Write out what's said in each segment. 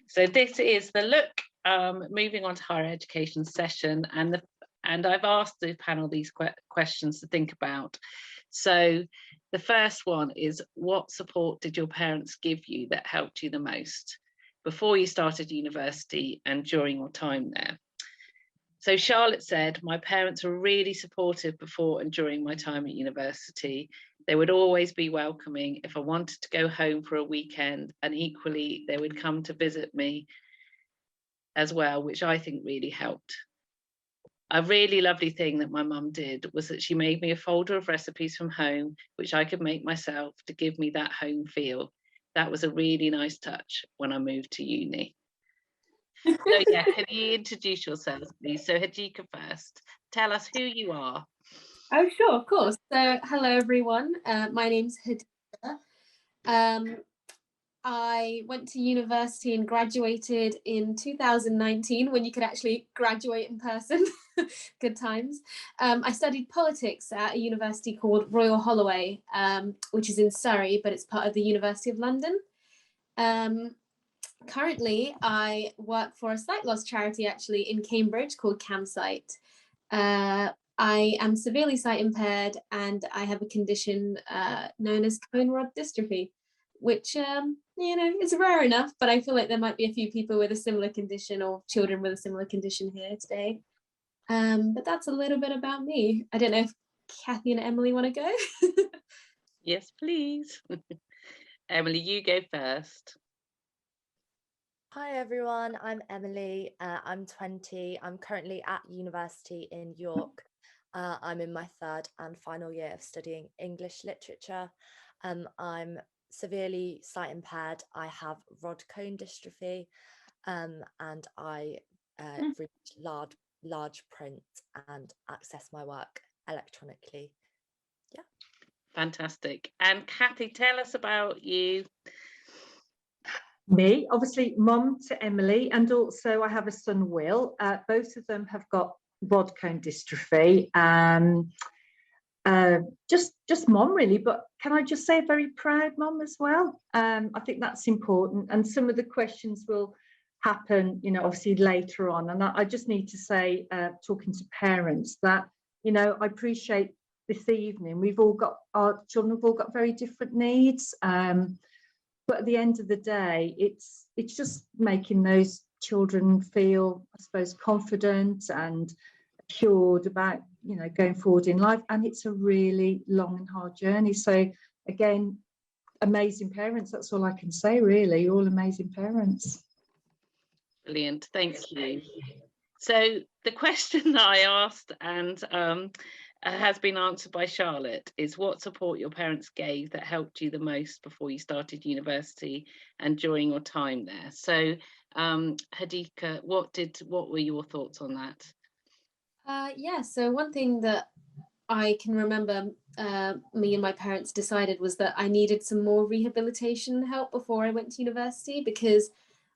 So this is the look, moving on to higher education session, and I've asked the panel these questions to think about. So the first one is, what support did your parents give you that helped you the most before you started university and during your time there? So Charlotte said, my parents were really supportive before and during my time at university. They would always be welcoming if I wanted to go home for a weekend, and equally they would come to visit me as well, which I think really helped. A really lovely thing that my mum did was that she made me a folder of recipes from home, which I could make myself to give me that home feel. That was a really nice touch when I moved to uni. So yeah, can you introduce yourselves, please? So Hadika first, tell us who you are. Oh, sure, of course. So hello, everyone. My name's Hadika. I went to university and graduated in 2019, when you could actually graduate in person. Good times. I studied politics at a university called Royal Holloway, which is in Surrey, but it's part of the University of London. Currently, I work for a sight loss charity actually in Cambridge called CamSight. I am severely sight impaired, and I have a condition known as cone rod dystrophy, which is rare enough, but I feel like there might be a few people with a similar condition, or children with a similar condition here today. But that's a little bit about me. I don't know if Kathy and Emily want to go. Yes, please. Emily, you go first. Hi everyone, I'm Emily. I'm 20. I'm currently at university in York. I'm in my third and final year of studying English literature. I'm severely sight impaired. I have rod cone dystrophy, and I read large print and access my work electronically. Yeah. Fantastic. And Kathy, tell us about you. Me, obviously mum to Emily, and also I have a son, Will. Both of them have got rod cone dystrophy. Just mum really, but can I just say very proud mum as well? I think that's important, and some of the questions will happen, obviously later on. And I just need to say, talking to parents, that I appreciate this evening. Our children have all got very different needs. But at the end of the day, it's just making those children feel, I suppose, confident and assured about, going forward in life. And it's a really long and hard journey. So again, amazing parents. That's all I can say, really. You're all amazing parents. Brilliant. Thank you. So the question that I asked, and has been answered by Charlotte, is what support your parents gave that helped you the most before you started university and during your time there. So Hadika, what were your thoughts on that? Yeah, so one thing that I can remember me and my parents decided was that I needed some more rehabilitation help before I went to university, because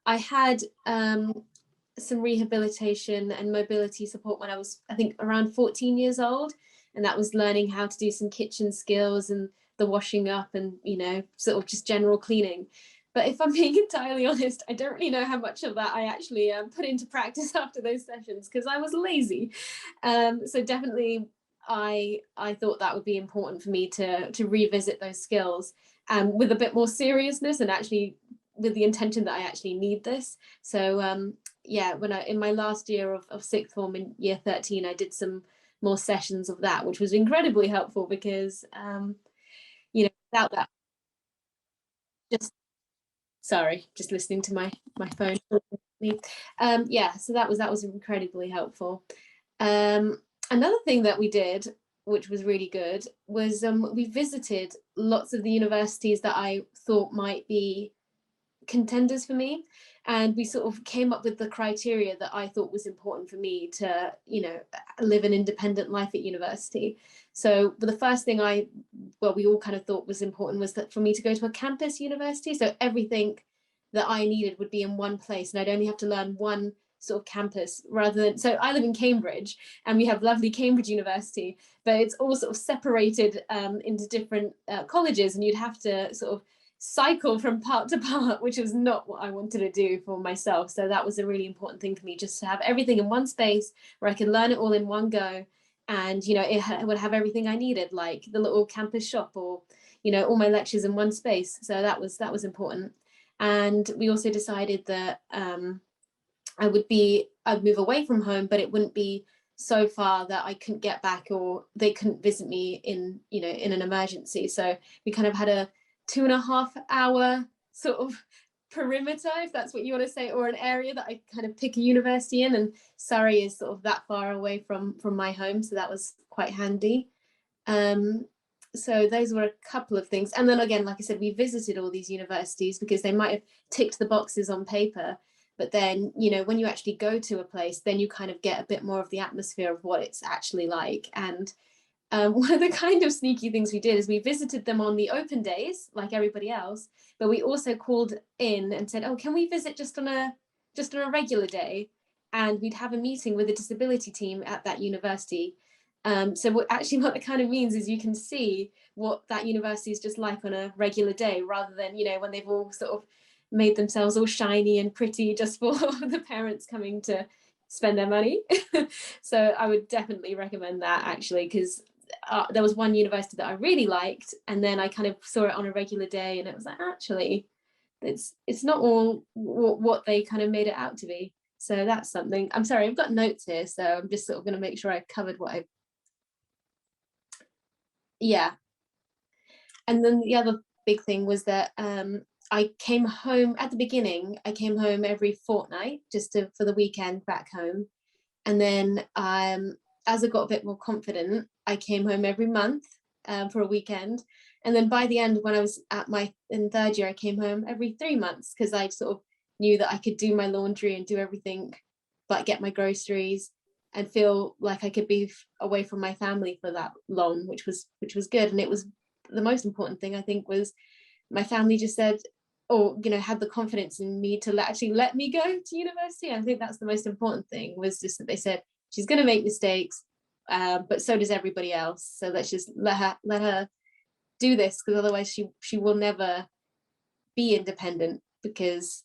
I had some rehabilitation and mobility support when I was, I think, around 14 years old. And that was learning how to do some kitchen skills and the washing up and, sort of just general cleaning. But if I'm being entirely honest, I don't really know how much of that I actually put into practice after those sessions, because I was lazy. So definitely I thought that would be important for me to revisit those skills with a bit more seriousness, and actually with the intention that I actually need this. So yeah, in my last year of sixth form in year 13, I did some more sessions of that, which was incredibly helpful, because without that, just listening to my phone. Yeah, so that was incredibly helpful. Another thing that we did, which was really good, was we visited lots of the universities that I thought might be contenders for me, and we sort of came up with the criteria that I thought was important for me to live an independent life at university. So the first thing we all kind of thought was important was that for me to go to a campus university, so everything that I needed would be in one place, and I'd only have to learn one sort of campus, rather than, so I live in Cambridge and we have lovely Cambridge University, but it's all sort of separated into different colleges, and you'd have to sort of cycle from part to part, which was not what I wanted to do for myself. So that was a really important thing for me, just to have everything in one space where I could learn it all in one go. And, you know, it would have everything I needed, like the little campus shop, or, you know, all my lectures in one space. So that was important. And we also decided that I'd move away from home, but it wouldn't be so far that I couldn't get back, or they couldn't visit me in, you know, in an emergency. So we kind of had a 2.5 hour sort of perimeter, if that's what you want to say, or an area that I kind of pick a university in, and Surrey is sort of that far away from my home, so that was quite handy. So those were a couple of things. And then again, like I said, we visited all these universities because they might have ticked the boxes on paper, but then, you know, when you actually go to a place, then you kind of get a bit more of the atmosphere of what it's actually like. And one of the kind of sneaky things we did is we visited them on the open days, like everybody else, but we also called in and said, oh, can we visit just on a regular day? And we'd have a meeting with the disability team at that university. So what that kind of means is you can see what that university is just like on a regular day, rather than, you know, when they've all sort of made themselves all shiny and pretty just for the parents coming to spend their money. So I would definitely recommend that, actually, because there was one university that I really liked, and then I kind of saw it on a regular day, and it was like, actually, it's not all what they kind of made it out to be. So that's something. I'm sorry, I've got notes here, so I'm just sort of going to make sure I covered what I. Yeah. And then the other big thing was that I came home at the beginning. I came home every fortnight just for the weekend back home, and then as I got a bit more confident, I came home every month for a weekend. And then by the end, when I was in third year, I came home every 3 months, because I sort of knew that I could do my laundry and do everything, but get my groceries and feel like I could be away from my family for that long, which was good. And it was the most important thing, I think, was my family just said, or, you know, had the confidence in me to actually let me go to university. I think that's the most important thing, was just that they said, she's going to make mistakes, but so does everybody else. So let's just let her do this, because otherwise she will never be independent, because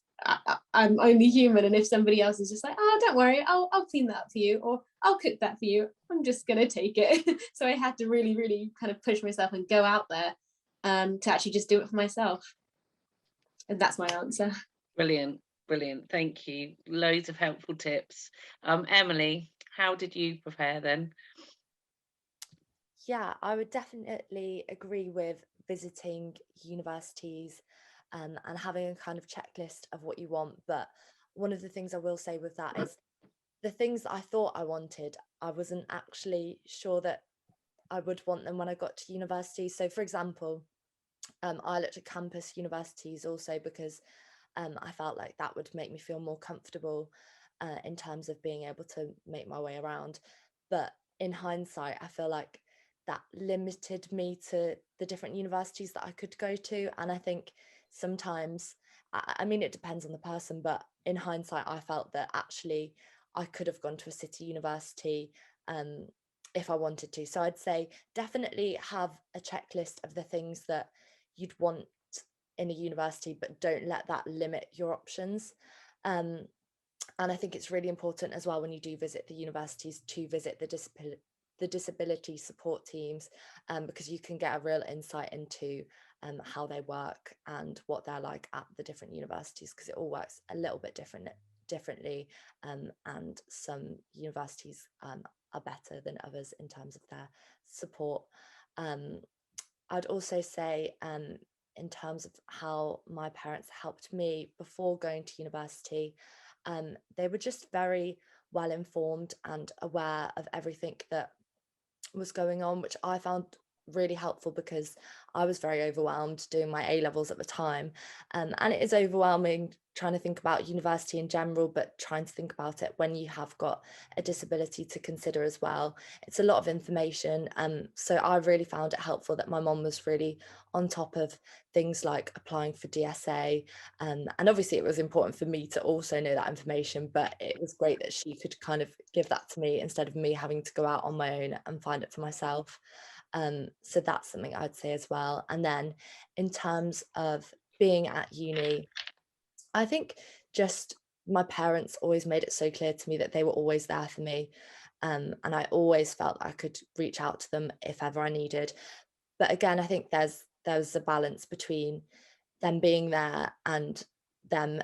I'm only human. And if somebody else is just like, oh, don't worry, I'll clean that for you, or I'll cook that for you, I'm just going to take it. So I had to really, really kind of push myself and go out there to actually just do it for myself. And that's my answer. Brilliant. Thank you. Loads of helpful tips. Emily, how did you prepare then? Yeah, I would definitely agree with visiting universities and having a kind of checklist of what you want. But one of the things I will say with that is the things that I thought I wanted, I wasn't actually sure that I would want them when I got to university. So, for example, I looked at campus universities also because I felt like that would make me feel more comfortable in terms of being able to make my way around. But in hindsight, I feel like that limited me to the different universities that I could go to. And I think sometimes, I mean, it depends on the person, but in hindsight, I felt that actually I could have gone to a city university if I wanted to. So I'd say definitely have a checklist of the things that you'd want in a university, but don't let that limit your options. And I think it's really important as well, when you do visit the universities, to visit the disability support teams, because you can get a real insight into how they work and what they're like at the different universities, because it all works a little bit differently, and some universities are better than others in terms of their support. I'd also say in terms of how my parents helped me before going to university, they were just very well informed and aware of everything that was going on, which I found really helpful, because I was very overwhelmed doing my A-levels at the time, and it is overwhelming trying to think about university in general, but trying to think about it when you have got a disability to consider as well. It's a lot of information, so I really found it helpful that my mom was really on top of things like applying for DSA, and obviously it was important for me to also know that information, but it was great that she could kind of give that to me instead of me having to go out on my own and find it for myself. So that's something I'd say as well. And then in terms of being at uni, I think just my parents always made it so clear to me that they were always there for me. And I always felt I could reach out to them if ever I needed. But again, I think there's a balance between them being there and them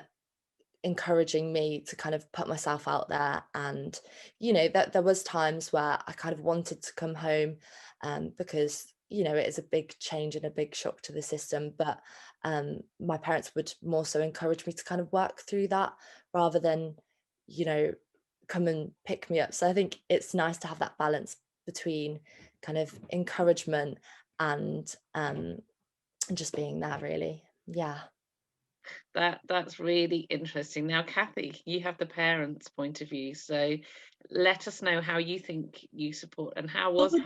encouraging me to kind of put myself out there. And that there was times where I kind of wanted to come home, because it is a big change and a big shock to the system, but my parents would more so encourage me to kind of work through that rather than come and pick me up. So I think it's nice to have that balance between kind of encouragement and just being there, really. Yeah. That's really interesting. Now, Kathy, you have the parents' point of view, so let us know how you think you support, and how was it?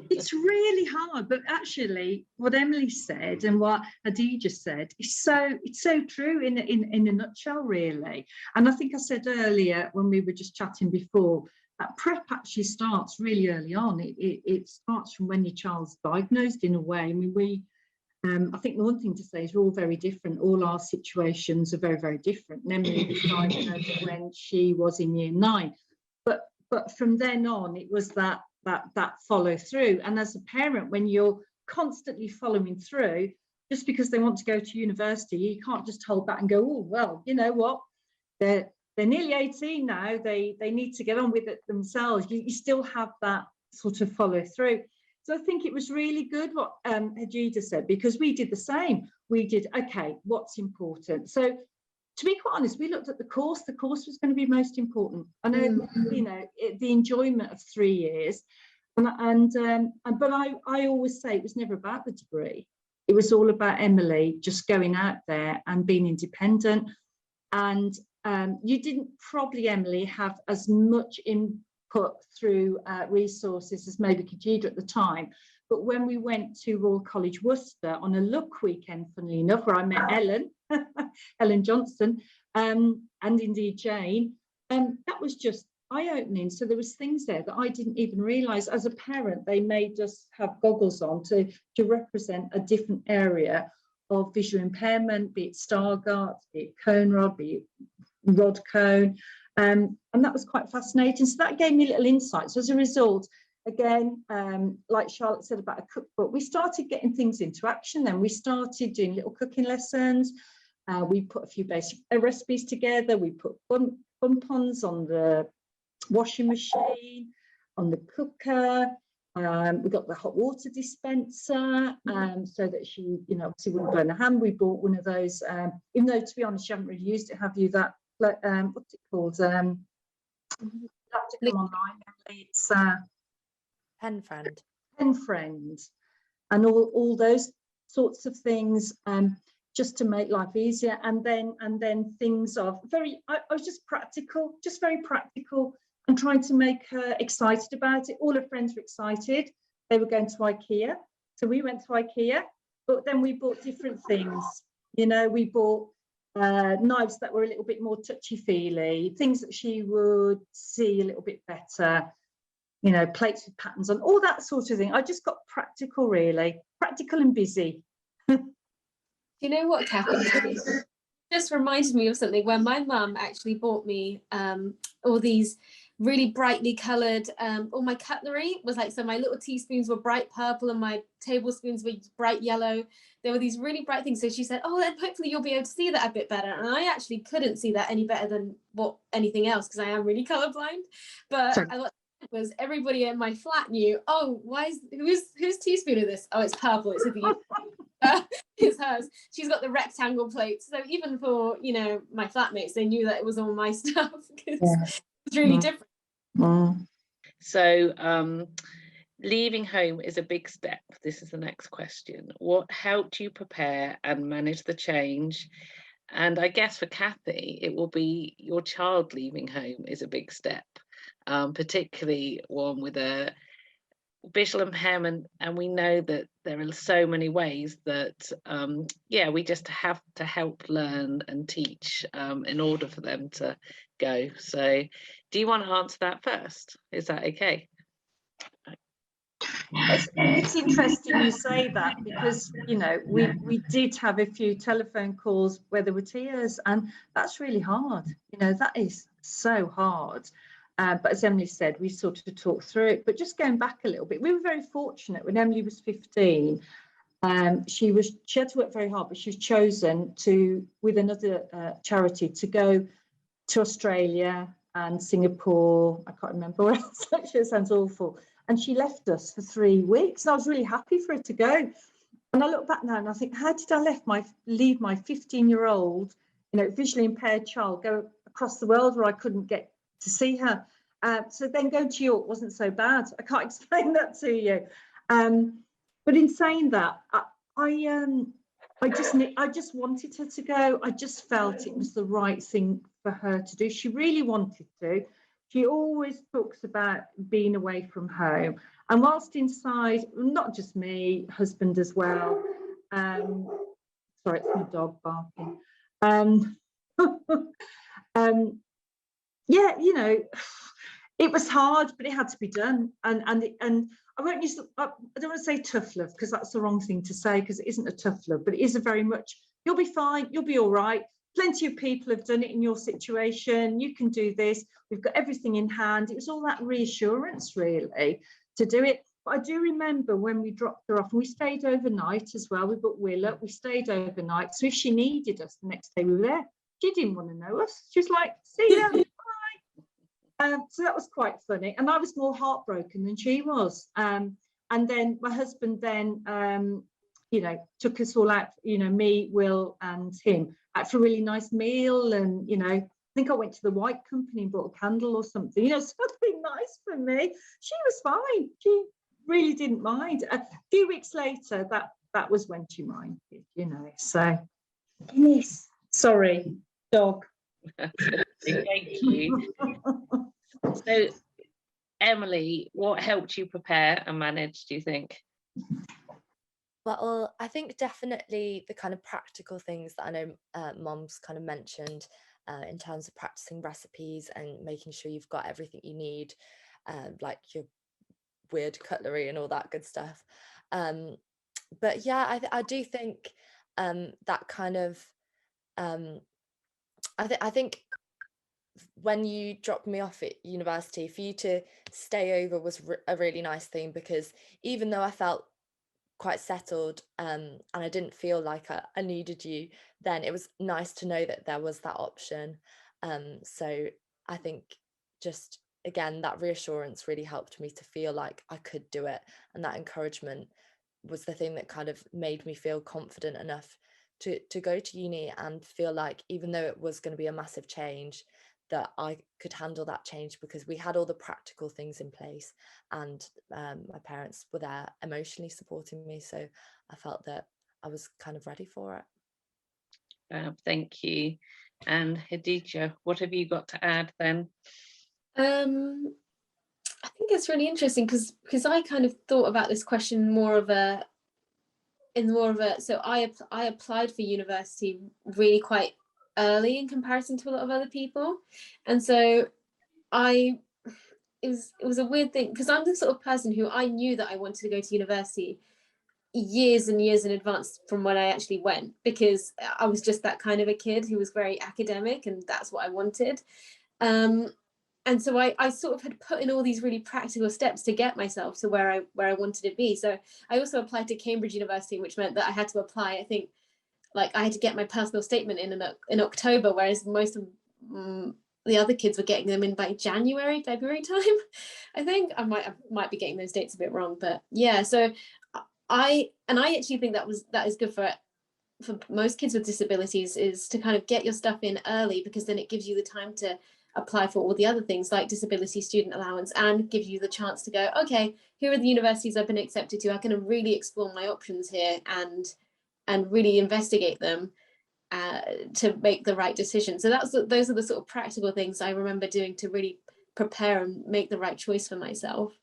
It's really hard, but actually what Emily said and what Adija said is it's so true in a nutshell, really. And I think I said earlier when we were just chatting before, that prep actually starts really early on. It starts from when your child's diagnosed, in a way. I mean, I think the one thing to say is we're all very different. All our situations are very, very different. Emily was diagnosed when she was in year 9, but from then on, it was that follow through. And as a parent, when you're constantly following through, just because they want to go to university, you can't just hold back and go, oh well, you know what, they're nearly 18 now. They need to get on with it themselves. You still have that sort of follow through. So I think it was really good what Hajida said, because we did the same. We did, okay, what's important? So to be quite honest, we looked at the course. The course was going to be most important. I know, the enjoyment of 3 years. But I always say it was never about the degree. It was all about Emily just going out there and being independent. And you didn't probably, Emily, have as much input through resources as maybe Kajida at the time. But when we went to Royal College Worcester on a look weekend, funnily enough, where I met Ellen Johnson, and indeed Jane, that was just eye-opening. So there was things there that I didn't even realise. As a parent, they made us have goggles on to represent a different area of visual impairment, be it Stargardt, be it cone rod, be it rod cone. And that was quite fascinating. So that gave me little insights. So as a result, again, like Charlotte said about a cookbook, we started getting things into action. Then we started doing little cooking lessons. We put a few basic recipes together. We put bun-pons on the washing machine, on the cooker. We got the hot water dispenser, so that she, obviously wouldn't burn her hand. We bought one of those, even though, to be honest, you haven't really used it, have you? That, what's it called? You have to come online. It's Pen Friend. Pen Friend, and all those sorts of things, just to make life easier. And then things of I was just very practical, and trying to make her excited about it. All her friends were excited. They were going to IKEA, so we went to IKEA. But then we bought different things. We bought knives that were a little bit more touchy-feely, things that she would see a little bit better, plates with patterns on, all that sort of thing. I just got practical, really, practical and busy. You know what, Kathy? Just reminded me of something where my mum actually bought me all these really brightly coloured, all my cutlery was like, so my little teaspoons were bright purple and my tablespoons were bright yellow. There were these really bright things. So she said, oh, then hopefully you'll be able to see that a bit better. And I actually couldn't see that any better than anything else, because I am really colourblind. But what was, everybody in my flat knew, oh, whose teaspoon is this? Oh, it's purple. It's it's hers. She's got the rectangle plate. So even for my flatmates, they knew that it was all my stuff, because it's really different. So leaving home is a big step. This is the next question. What helped you prepare and manage the change? And I guess for Kathy, it will be your child leaving home is a big step, particularly one with a visual impairment. And we know that there are so many ways that we just have to help learn and teach in order for them to go. So do you want to answer that first? Is that okay? It's interesting you say that, because you know we did have a few telephone calls where there were tears, and that's really hard. You know, that is so hard. But as Emily said, we sort of talked through it. But just going back a little bit, we were very fortunate when Emily was 15. She had to work very hard, but she was chosen to, with another charity, to go to Australia and Singapore. I can't remember where else. Actually, it sounds awful. And she left us for 3 weeks. And I was really happy for her to go. And I look back now and I think, how did I leave my 15-year-old, you know, visually impaired child go across the world where I couldn't get to see her? So then going to York wasn't so bad. I can't explain that to you. But in saying that, I just wanted her to go. I just felt it was the right thing for her to do. She really wanted to. She always talks about being away from home. And whilst inside, not just me, husband as well. Sorry, it's my dog barking. Yeah, you know, it was hard, but it had to be done. And I won't use, I don't want to say tough love, because that's the wrong thing to say, because it isn't a tough love, but it is a very much, you'll be fine, you'll be all right. Plenty of people have done it in your situation. You can do this. We've got everything in hand. It was all that reassurance, really, to do it. But I do remember when we dropped her off, and we stayed overnight as well. We booked Will up. We stayed overnight. So if she needed us the next day, we were there. She didn't want to know us. She was like, see you. So that was quite funny, and I was more heartbroken than she was. And then my husband then, you know, took us all out, you know, me, Will, and him, out for a really nice meal. And you know, I think I went to the White Company and bought a candle or something, you know, something nice for me. She was fine. She really didn't mind. A few weeks later, that was when she minded, you know. So, yes, sorry, dog. Thank you. So, Emily, what helped you prepare and manage, do you think? Well, I think definitely the kind of practical things that I know Mom's kind of mentioned in terms of practicing recipes and making sure you've got everything you need, like your weird cutlery and all that good stuff. But yeah, I do think that kind of, I think when you dropped me off at university, for you to stay over was a really nice thing, because even though I felt quite settled and I didn't feel like I needed you, then it was nice to know that there was that option. So I think just again, that reassurance really helped me to feel like I could do it, and that encouragement was the thing that kind of made me feel confident enough to go to uni and feel like, even though it was going to be a massive change, that I could handle that change, because we had all the practical things in place, and my parents were there emotionally supporting me. So I felt that I was kind of ready for it. Thank you. And Hadija, what have you got to add then? I think it's really interesting because I kind of thought about this question so I applied for university really quite early in comparison to a lot of other people, and so it was a weird thing, because I'm the sort of person who I knew that I wanted to go to university years and years in advance from when I actually went, because I was just that kind of a kid who was very academic, and that's what I wanted. And so I sort of had put in all these really practical steps to get myself to where I wanted to be. So I also applied to Cambridge University, which meant that I had to apply, I think, like I had to get my personal statement in October, whereas most of the other kids were getting them in by January, February time. I think I might be getting those dates a bit wrong, but yeah. So I actually think that is good for most kids with disabilities, is to kind of get your stuff in early, because then it gives you the time to apply for all the other things like disability student allowance, and give you the chance to go, okay, here are the universities I've been accepted to. I can really explore my options here and really investigate them to make the right decision. So those are the sort of practical things I remember doing to really prepare and make the right choice for myself.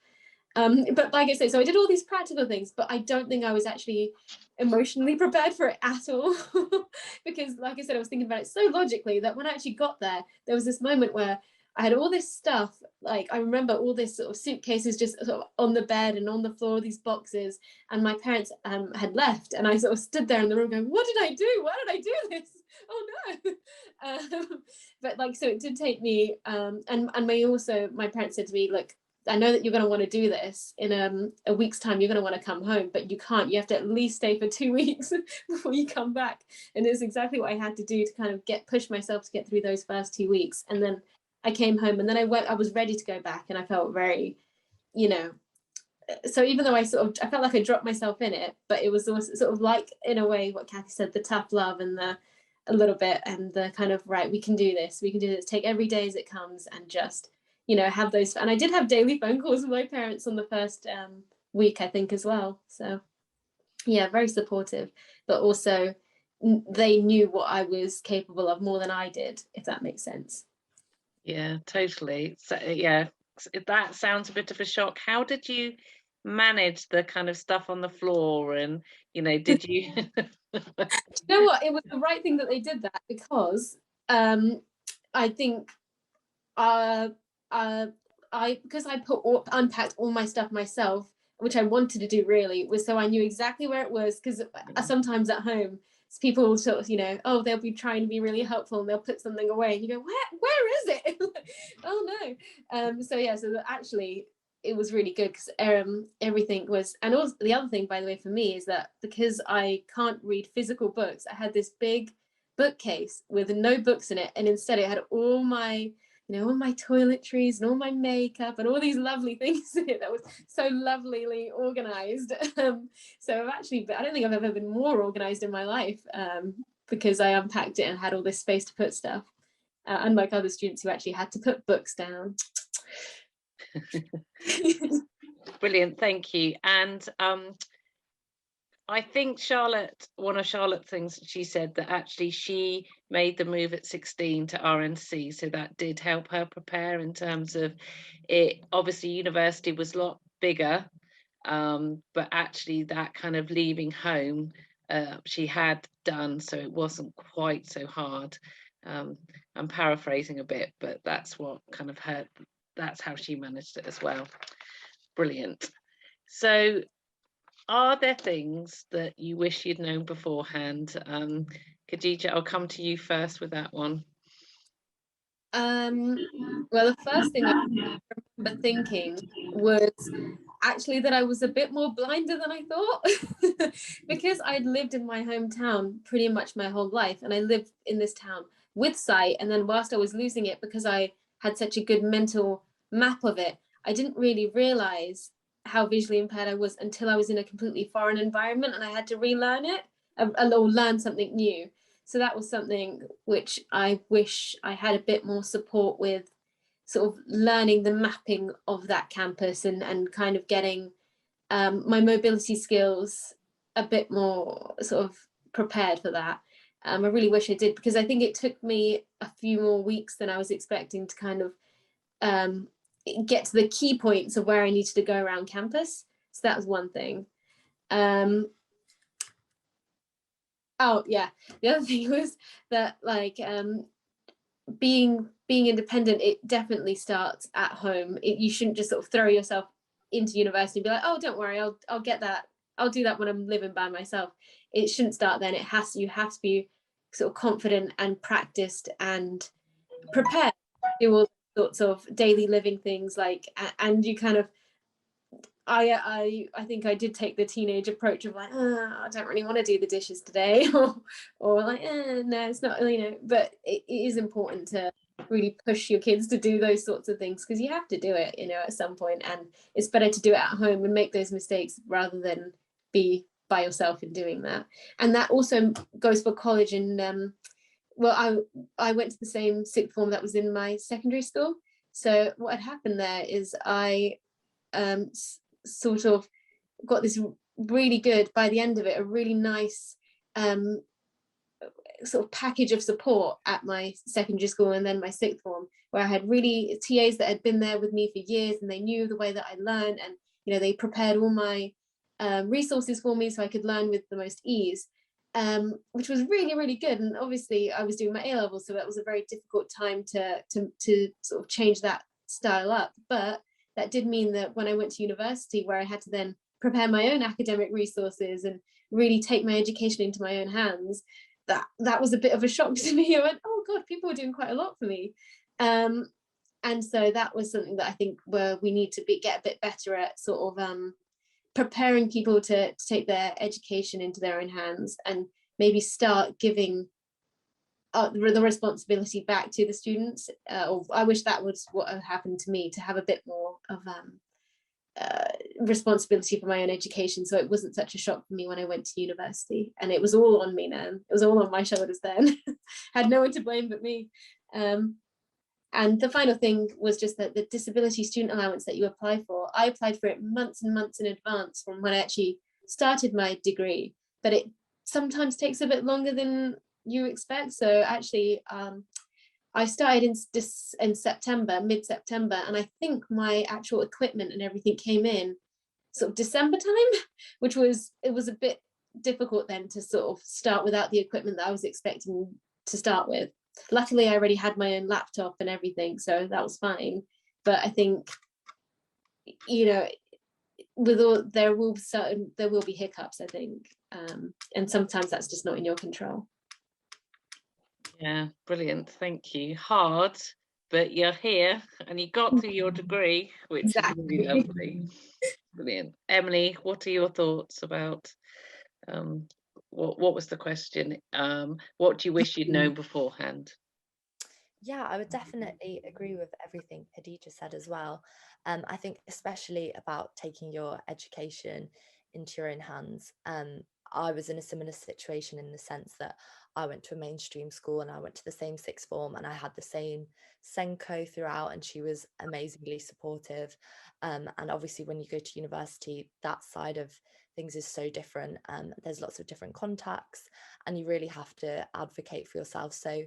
But like I say, so I did all these practical things, but I don't think I was actually emotionally prepared for it at all. Because like I said, I was thinking about it so logically that when I actually got there, there was this moment where I had all this stuff, like I remember all this sort of suitcases just sort of on the bed and on the floor, these boxes, and my parents had left, and I sort of stood there in the room going, what did I do? Why did I do this? Oh no. But like, so it did take me, and my parents said to me, look, I know that you're going to want to do this in a week's time, you're going to want to come home, but you can't, you have to at least stay for 2 weeks before you come back. And it's exactly what I had to do to kind of push myself to get through those first 2 weeks. And then I came home, and then I was ready to go back, and I felt very, you know, so even though I felt like I dropped myself in it, but it was also sort of like, in a way, what Kathy said, the tough love and a little bit, and the kind of, right, we can do this, take every day as it comes, and just, you know, have those. And I did have daily phone calls with my parents on the first week, I think, as well. So yeah, very supportive, but also they knew what I was capable of more than I did, if that makes sense. Yeah, totally. So yeah, that sounds a bit of a shock. How did you manage the kind of stuff on the floor, and, you know, did you you know what, it was the right thing that they did that, because I think because I unpacked all my stuff myself, which I wanted to do really, was so I knew exactly where it was, because sometimes at home people sort of, you know, oh, they'll be trying to be really helpful and they'll put something away and you go, where is it? Oh no. So yeah, so actually it was really good, because everything was, and also the other thing, by the way, for me, is that because I can't read physical books, I had this big bookcase with no books in it, and instead it had all my, you know, all my toiletries and all my makeup and all these lovely things in it that was so lovelily organized. So actually, I don't think I've ever been more organized in my life, because I unpacked it and had all this space to put stuff, unlike other students who actually had to put books down. Brilliant, thank you. And I think one of Charlotte's things, she said that actually she made the move at 16 to RNC, so that did help her prepare in terms of it. Obviously university was a lot bigger, but actually that kind of leaving home she had done, so it wasn't quite so hard. I'm paraphrasing a bit, but that's what kind of that's how she managed it as well. Brilliant. So are there things that you wish you'd known beforehand? Khadija, I'll come to you first with that one. Well, the first thing I remember thinking was actually that I was a bit more blinder than I thought, because I'd lived in my hometown pretty much my whole life, and I lived in this town with sight, and then whilst I was losing it, because I had such a good mental map of it, I didn't really realize how visually impaired I was until I was in a completely foreign environment and I had to relearn it, or learn something new. So that was something which I wish I had a bit more support with, sort of learning the mapping of that campus, and kind of getting my mobility skills a bit more sort of prepared for that. I really wish I did, because I think it took me a few more weeks than I was expecting to kind of get to the key points of where I needed to go around campus. So that was one thing. Oh yeah, the other thing was that, like, being independent, it definitely starts at home. You shouldn't just sort of throw yourself into university and be like, oh, don't worry, I'll get that, I'll do that when I'm living by myself. It shouldn't start then. You have to be sort of confident and practiced and prepared to do all sorts of daily living things, like, and you kind of, I think I did take the teenage approach of like, I don't really want to do the dishes today, or like, no, it's not, you know. But it is important to really push your kids to do those sorts of things, because you have to do it, you know, at some point, and it's better to do it at home and make those mistakes rather than be by yourself in doing that. And that also goes for college. And well, I went to the same sixth form that was in my secondary school. So what had happened there is I sort of got this really good, by the end of it, a really nice sort of package of support at my secondary school and then my sixth form, where I had really TAs that had been there with me for years, and they knew the way that I learned, and, you know, they prepared all my resources for me so I could learn with the most ease. which was really, really good. And obviously I was doing my A-level, so that was a very difficult time to sort of change that style up. But that did mean that when I went to university, where I had to then prepare my own academic resources and really take my education into my own hands, that was a bit of a shock to me. I went, oh God, people are doing quite a lot for me. And so that was something that I think where we need to get a bit better at, sort of preparing people to take their education into their own hands, and maybe start giving the responsibility back to the students. Or I wish that was what had happened to me, to have a bit more of responsibility for my own education, so it wasn't such a shock for me when I went to university. And it was all on me then. It was all on my shoulders then. Had no one to blame but me. And the final thing was just that the disability student allowance that you apply for, I applied for it months and months in advance from when I actually started my degree, but it sometimes takes a bit longer than you expect. So actually, I started in September, mid-September, and I think my actual equipment and everything came in sort of December time, it was a bit difficult then to sort of start without the equipment that I was expecting to start with. Luckily, I already had my own laptop and everything, so that was fine. But I think, you know, there will be hiccups, I think, and sometimes that's just not in your control. Yeah, brilliant. Thank you. Hard, but you're here and you got to your degree, which Exactly. is really lovely. Brilliant. Emily, what are your thoughts about what was the question? What do you wish you'd known beforehand? Yeah, I would definitely agree with everything Khadija said as well. I think especially about taking your education into your own hands. I was in a similar situation in the sense that I went to a mainstream school and I went to the same sixth form, and I had the same Senko throughout, and she was amazingly supportive. And obviously when you go to university, that side of things is so different. There's lots of different contacts and you really have to advocate for yourself. So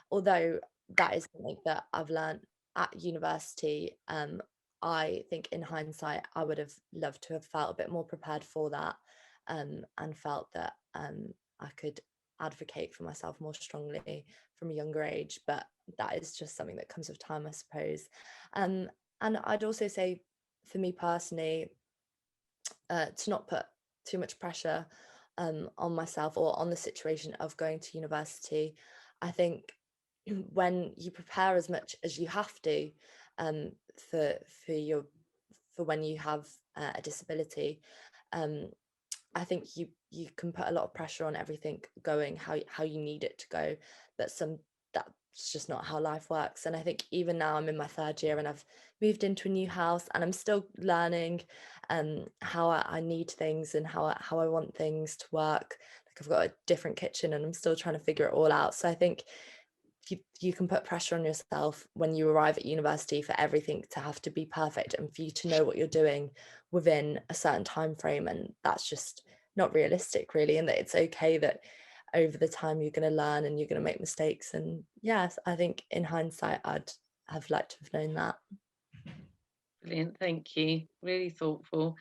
although that is something that I've learned at university, I think in hindsight I would have loved to have felt a bit more prepared for that, and felt that I could advocate for myself more strongly from a younger age. But that is just something that comes with time, I suppose. And I'd also say, for me personally, to not put too much pressure on myself or on the situation of going to university. I think when you prepare as much as you have to for when you have a disability, I think you can put a lot of pressure on everything going how you need it to go, but that's just not how life works. And I think even now I'm in my third year and I've moved into a new house and I'm still learning how I need things and how I want things to work. Like I've got a different kitchen and I'm still trying to figure it all out. So I think you can put pressure on yourself when you arrive at university for everything to have to be perfect and for you to know what you're doing within a certain time frame, and that's just not realistic really, and that it's okay that over the time you're going to learn and you're going to make mistakes. And yes, I think in hindsight I'd have liked to have known that. Brilliant, thank you, really thoughtful.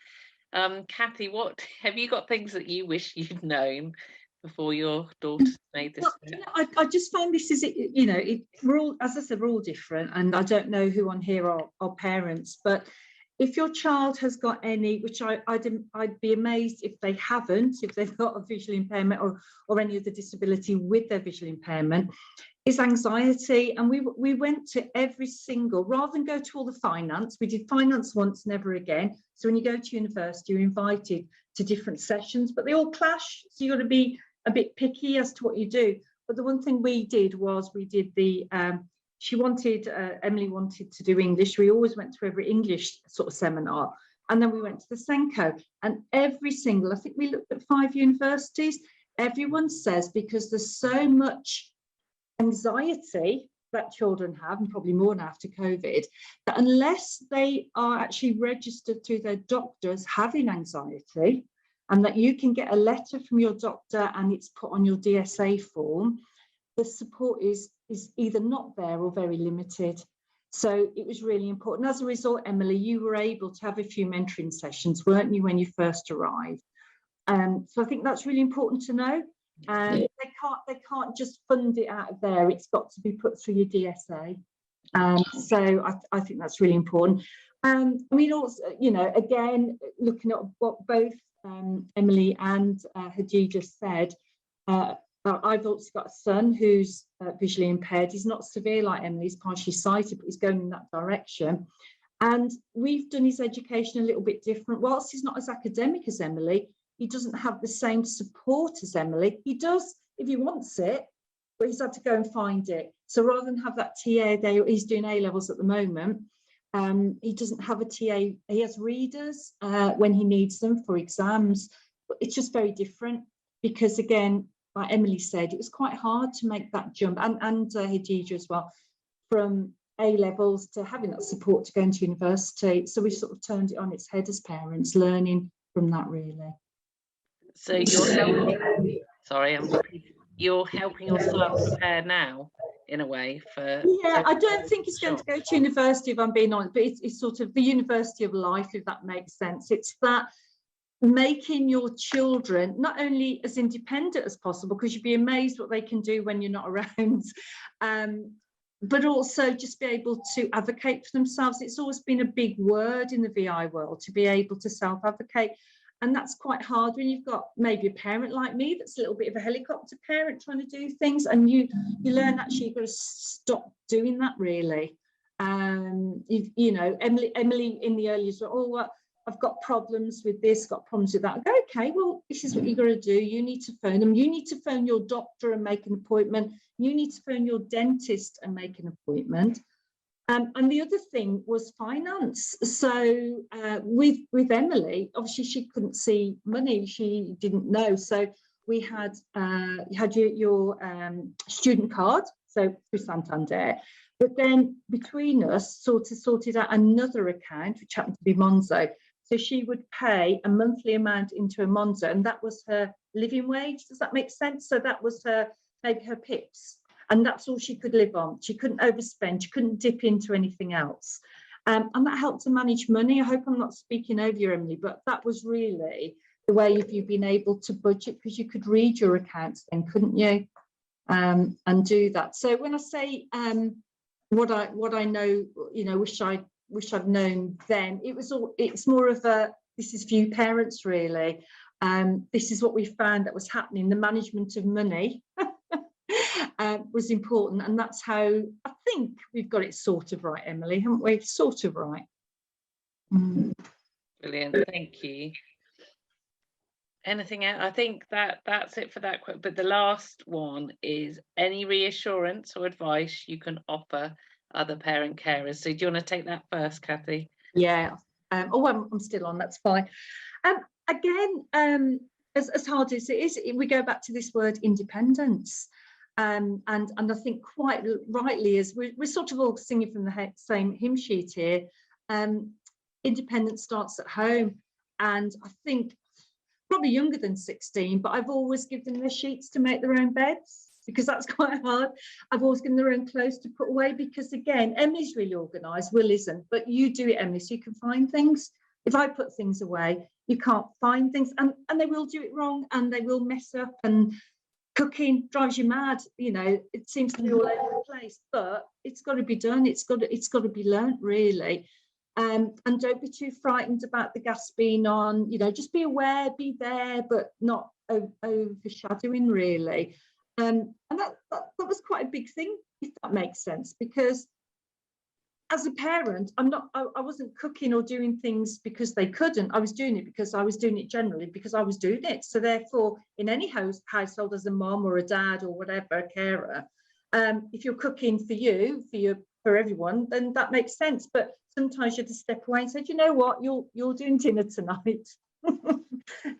Kathy, what have you got, things that you wish you'd known before your daughter made this? Well, I just find this is, you know, we're all, as I said, we're all different, and I don't know who on here are parents, but if your child has got any, which I'd be amazed if they haven't, if they've got a visual impairment or any other disability with their visual impairment, is anxiety. And we went to every single, rather than go to all the finance, we did finance once, never again. So when you go to university, you're invited to different sessions, but they all clash. So you've got to be a bit picky as to what you do. But the one thing we did was we did the, Emily wanted to do English. We always went to every English sort of seminar. And then we went to the Senko, and every single, I think we looked at 5 universities, everyone says, because there's so much anxiety that children have, and probably more now after COVID, that unless they are actually registered through their doctors having anxiety, and that you can get a letter from your doctor and it's put on your DSA form, the support is either not there or very limited. So it was really important. As a result, Emily, you were able to have a few mentoring sessions, weren't you, when you first arrived? So I think that's really important to know. and they can't just fund it out of there. It's got to be put through your DSA. So I think that's really important. I mean, also, you know, again, looking at what both Emily and Hadija said, I've also got a son who's visually impaired. He's not severe like Emily, he's partially sighted, but he's going in that direction. And we've done his education a little bit different. Whilst he's not as academic as Emily, he doesn't have the same support as Emily. He does if he wants it, but he's had to go and find it. So rather than have that TA day, he's doing A-levels at the moment, he doesn't have a TA. He has readers when he needs them for exams, but it's just very different because, again, like Emily said, it was quite hard to make that jump, and Hadija as well, from A-levels to having that support to go into university. So we sort of turned it on its head as parents, learning from that, really. So you're helping, sorry, you're helping your son prepare now, in a way, for... Yeah, I don't think he's going to go to university, if I'm being honest, but it's sort of the university of life, if that makes sense. It's that making your children not only as independent as possible, because you'd be amazed what they can do when you're not around, but also just be able to advocate for themselves. It's always been a big word in the VI world, to be able to self-advocate. And that's quite hard when you've got maybe a parent like me that's a little bit of a helicopter parent trying to do things, and you learn actually you've got to stop doing that, really. You know, Emily in the early years, oh, well, I've got problems with this, got problems with that. I go, okay, well, this is what you've got to do. You need to phone them. You need to phone your doctor and make an appointment. You need to phone your dentist and make an appointment. And the other thing was finance. So with Emily, obviously she couldn't see money. She didn't know. So we had you had your student card, so through Santander. But then between us, sorted out another account, which happened to be Monzo. So she would pay a monthly amount into a Monzo, and that was her living wage. Does that make sense? So that was maybe her pips. And that's all she could live on. She couldn't overspend. She couldn't dip into anything else. And that helped to manage money. I hope I'm not speaking over you, Emily, but that was really the way if you've been able to budget, because you could read your accounts then, couldn't you? And do that. So when I say what I know, you know, wish I'd known then, it's more of a, this is for you parents, really. This is what we found that was happening. The management of money was important, and that's how I think we've got it sort of right, Emily, haven't we? Sort of right. Brilliant, thank you. Anything else? I think that's it for that. But the last one is any reassurance or advice you can offer other parent carers. So do you want to take that first, Kathy? Yeah. I'm still on. That's fine. Again, as hard as it is, we go back to this word independence. And I think quite rightly, as we're sort of all singing from the same hymn sheet here, independence starts at home. And I think probably younger than 16, but I've always given them their sheets to make their own beds, because that's quite hard. I've always given their own clothes to put away, because again, Emily's really organised, Will isn't, but you do it, Emily, so you can find things. If I put things away, you can't find things, and they will do it wrong, and they will mess up, and cooking drives you mad, you know, it seems to be all over the place, but it's got to be done, it's got to be learnt, really. And don't be too frightened about the gas being on, you know, just be aware, be there, but not overshadowing, really. And that was quite a big thing, if that makes sense, because as a parent, I wasn't cooking or doing things because they couldn't. I was doing it because I was doing it generally because I was doing it. So therefore, in any household, as a mom or a dad or whatever, a carer, if you're cooking for everyone, then that makes sense. But sometimes you have to step away and say, you know what, you're doing dinner tonight.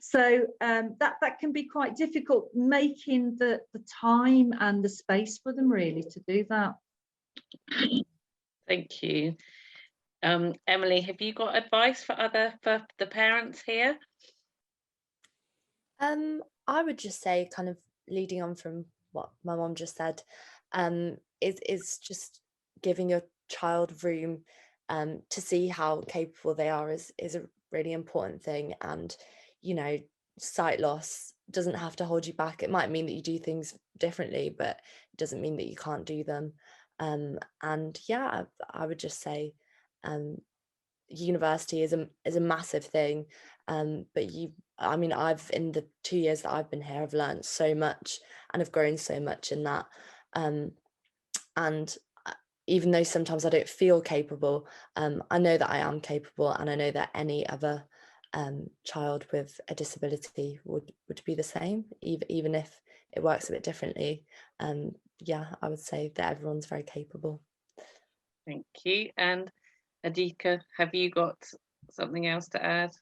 So that can be quite difficult, making the time and the space for them, really, to do that. Thank you. Emily, have you got advice for the parents here? I would just say, kind of leading on from what my mom just said, is just giving your child room to see how capable they are is a really important thing. And, you know, sight loss doesn't have to hold you back. It might mean that you do things differently, but it doesn't mean that you can't do them. And yeah, I would just say university is a massive thing, but I've, in the 2 years that I've been here, I've learned so much and have grown so much in that, and even though sometimes I don't feel capable, I know that I am capable, and I know that any other child with a disability would be the same, even if it works a bit differently. Yeah, I would say that everyone's very capable. Thank you. And Adika, have you got something else to add?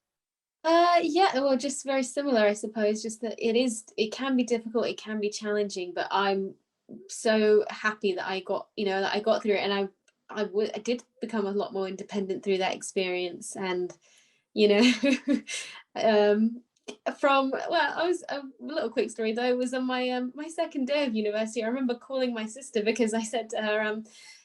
Yeah, well, just very similar, I suppose. Just that it can be difficult, it can be challenging, but I'm so happy that I got through it, and I did become a lot more independent through that experience. And I was, a little quick story though, was on my my second day of university. I remember calling my sister because I said to her,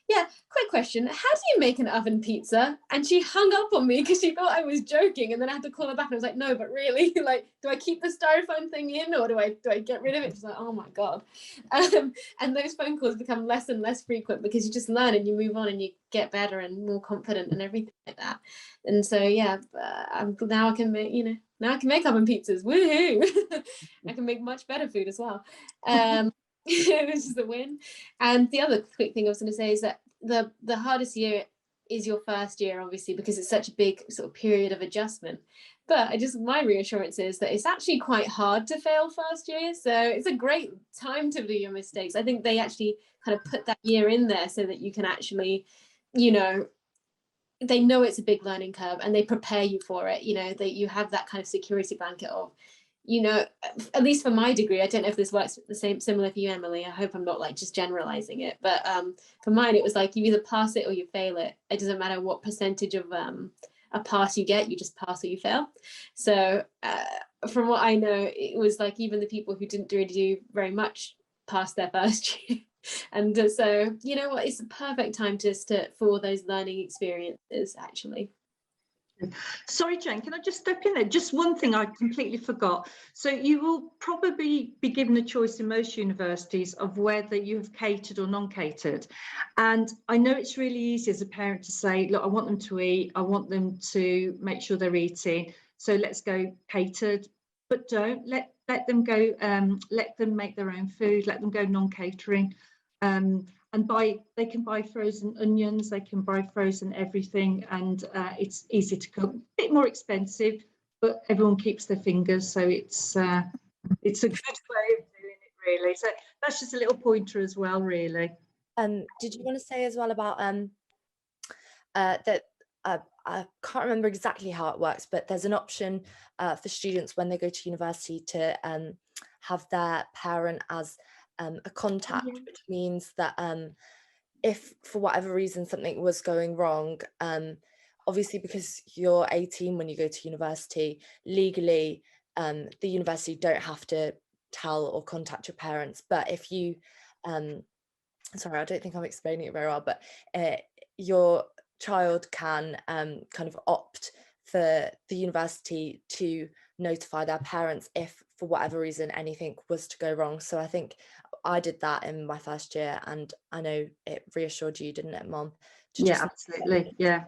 yeah, quick question, how do you make an oven pizza? And she hung up on me because she thought I was joking, and then I had to call her back, and I was like, no, but really, like, do I keep the styrofoam thing in, or do I get rid of it? She's like, oh my god. And those phone calls become less and less frequent because you just learn and you move on and you get better and more confident and everything like that. And so yeah, now I can make oven pizzas. Woohoo! I can make much better food as well. Which is the win. And the other quick thing I was going to say is that the hardest year is your first year, obviously, because it's such a big sort of period of adjustment. But my reassurance is that it's actually quite hard to fail first year. So it's a great time to do your mistakes. I think they actually kind of put that year in there so that you can actually, they know it's a big learning curve and they prepare you for it, that you have that kind of security blanket of, at least for my degree, I don't know if this works similar for you, Emily. I hope I'm not like just generalizing it, but for mine, it was like you either pass it or you fail it. It doesn't matter what percentage of a pass you get, you just pass or you fail. So from what I know, it was like even the people who didn't really do very much passed their first year. And so, you know what, it's a perfect time for those learning experiences, actually. Sorry, Jane, can I just step in there? Just one thing I completely forgot. So you will probably be given a choice in most universities of whether you have catered or non-catered. And I know it's really easy as a parent to say, look, I want them to eat, I want them to make sure they're eating, so let's go catered. But don't let them go, let them make their own food, let them go non-catering. And they can buy frozen onions, they can buy frozen everything, and it's easy to cook. A bit more expensive, but everyone keeps their fingers, so it's a good way of doing it, really. So that's just a little pointer as well, really. Did you want to say as well about that? I can't remember exactly how it works, but there's an option for students when they go to university to have their parent as a contact, which means that if for whatever reason something was going wrong, obviously because you're 18 when you go to university, legally the university don't have to tell or contact your parents. But if you sorry, I don't think I'm explaining it very well, but your child can kind of opt for the university to notify their parents if for whatever reason anything was to go wrong. So I think I did that in my first year, and I know it reassured you, didn't it, Mom? Yeah, absolutely. Yeah.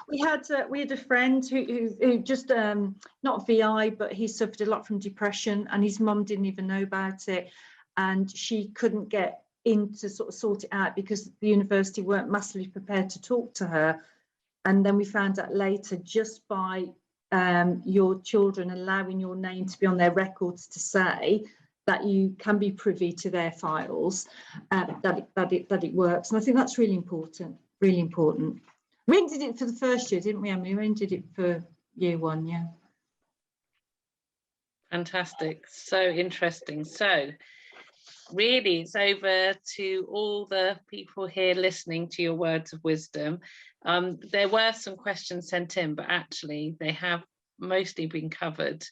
We had a friend who just not VI, but he suffered a lot from depression, and his mum didn't even know about it, and she couldn't get in to sort of sort it out because the university weren't massively prepared to talk to her. And then we found out later, just by your children allowing your name to be on their records to say that you can be privy to their files, that it works. And I think that's really important, really important. We only did it for the first year, didn't we, Emily? We only did it for year one, yeah. Fantastic, so interesting. So really, it's over to all the people here listening to your words of wisdom. There were some questions sent in, but actually they have mostly been covered.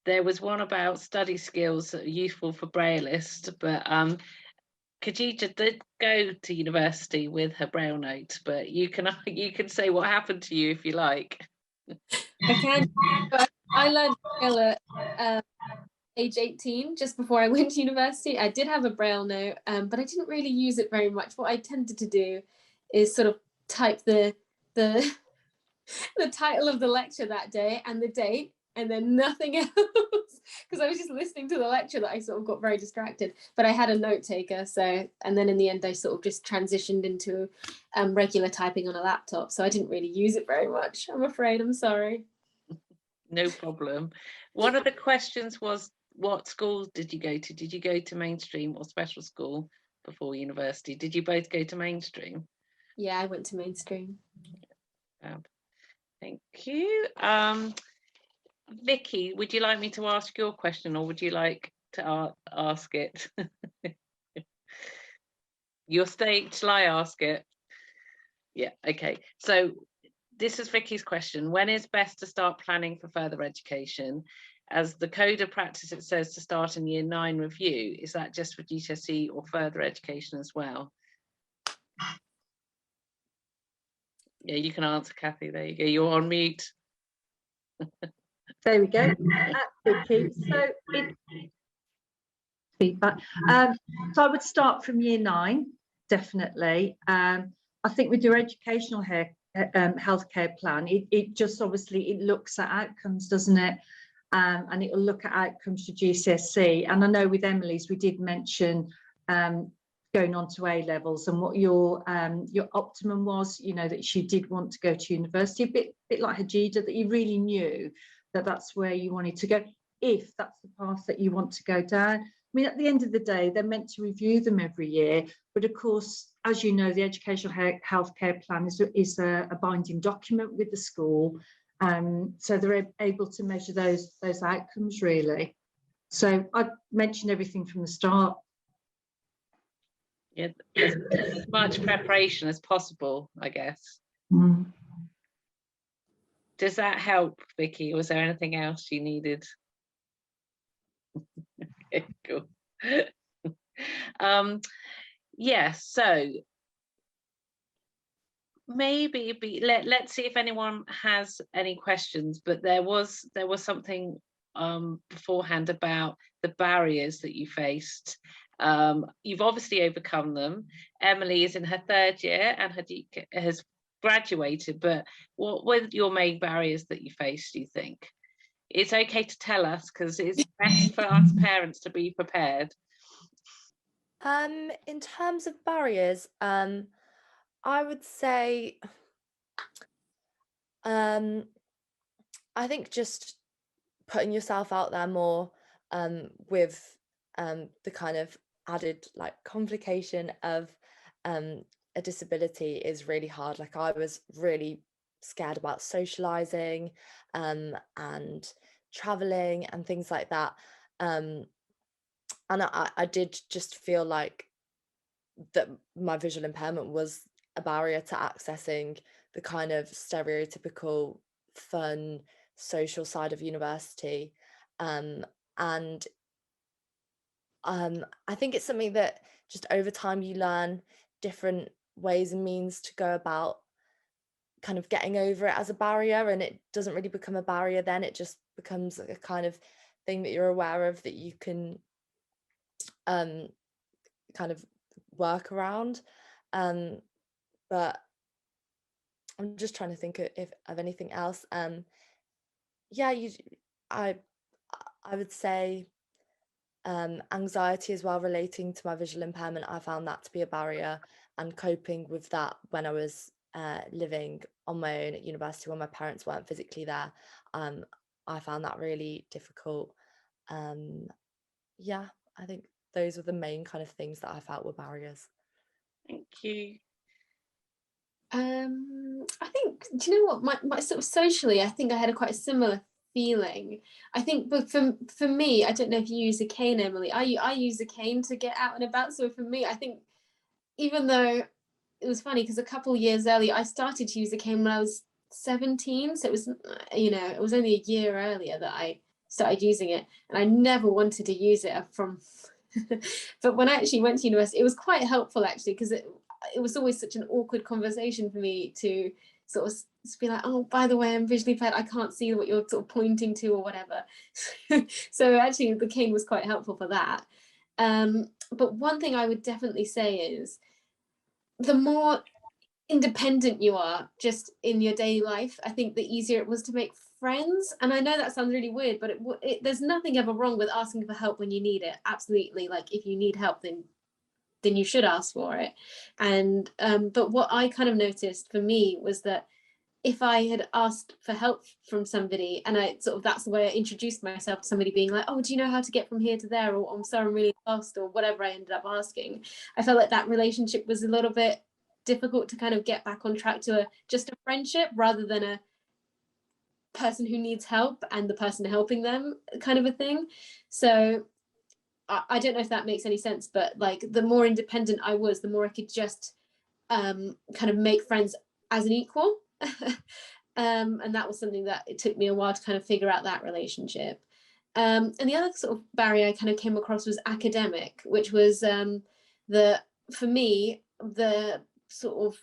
There was one about study skills that are useful for Braillists, but Khadija did go to university with her Braille note, but you can say what happened to you if you like. I can. I learned Braille at age 18, just before I went to university. I did have a Braille note, but I didn't really use it very much. What I tended to do is sort of type the the title of the lecture that day and the date, and then nothing else, because I was just listening to the lecture that I sort of got very distracted. But I had a note taker, so, and then in the end I sort of just transitioned into regular typing on a laptop, so I didn't really use it very much, I'm afraid. I'm sorry. No problem. One of the questions was, what schools did you go to? Did you go to mainstream or special school before university? Did you both go to mainstream? Yeah, I went to mainstream. Thank you. Vicky, would you like me to ask your question, or would you like to ask it? Your state, shall I ask it? Yeah, okay. So this is Vicky's question. When is best to start planning for further education? As the code of practice, it says to start in year 9 review. Is that just for GCSE or further education as well? Yeah, you can answer, Kathy. There you go. You're on mute. There we go. Vicky. So feedback. So I would start from year 9, definitely. I think with your educational healthcare plan, it just obviously it looks at outcomes, doesn't it? And it will look at outcomes for GCSE. And I know with Emily's, we did mention going on to A levels and what your optimum was, you know, that she did want to go to university, a bit like Hajida, that you really knew that that's where you wanted to go, if that's the path that you want to go down. I mean, at the end of the day, they're meant to review them every year. But of course, as you know, the educational healthcare plan is a binding document with the school. So they're able to measure those outcomes, really. So I'd mention everything from the start. Yeah, as much preparation as possible, I guess. Mm. Does that help, Vicky? Was there anything else you needed? Okay, cool. Yeah, so maybe let's see if anyone has any questions. But there was something beforehand about the barriers that you faced. You've obviously overcome them. Emily is in her 3rd year and Hadika has graduated, but what were your main barriers that you faced, do you think? It's okay to tell us, because it's best for us parents to be prepared. In terms of barriers, I would say I think just putting yourself out there more, with the kind of added like complication of a disability is really hard. Like, I was really scared about socializing and traveling and things like that, and I did just feel like that my visual impairment was a barrier to accessing the kind of stereotypical fun social side of university, and I think it's something that just over time you learn different ways and means to go about kind of getting over it as a barrier, and it doesn't really become a barrier then. It just becomes a kind of thing that you're aware of that you can kind of work around. But I'm just trying to think of anything else. Yeah, I would say anxiety as well, relating to my visual impairment. I found that to be a barrier, and coping with that when I was living on my own at university when my parents weren't physically there. I found that really difficult. Yeah, I think those were the main kind of things that I felt were barriers. Thank you. I think, do you know what, my sort of socially, I think I had quite a similar feeling. I think, but for me, I don't know if you use a cane, Emily. I use a cane to get out and about. So for me, I think, even though it was funny because a couple of years earlier, I started to use a cane when I was 17. So it was, you know, it was only a year earlier that I started using it, and I never wanted to use it from. But when I actually went to university, it was quite helpful actually, because it was always such an awkward conversation for me to sort of be like, oh, by the way, I'm visually impaired, I can't see what you're sort of pointing to or whatever. So actually the cane was quite helpful for that. But one thing I would definitely say is the more independent you are just in your daily life, I think the easier it was to make friends. And I know that sounds really weird, but there's nothing ever wrong with asking for help when you need it. Absolutely. Like if you need help, then you should ask for it. And but what I kind of noticed for me was that if I had asked for help from somebody, and I sort of, that's the way I introduced myself to somebody, being like, oh, do you know how to get from here to there, or I'm sorry, I'm really lost, or whatever I ended up asking, I felt like that relationship was a little bit difficult to kind of get back on track to just a friendship, rather than a person who needs help and the person helping them kind of a thing. So I don't know if that makes any sense, but like the more independent I was, the more I could just kind of make friends as an equal. And that was something that it took me a while to kind of figure out that relationship. And the other sort of barrier I kind of came across was academic, which was for me, the sort of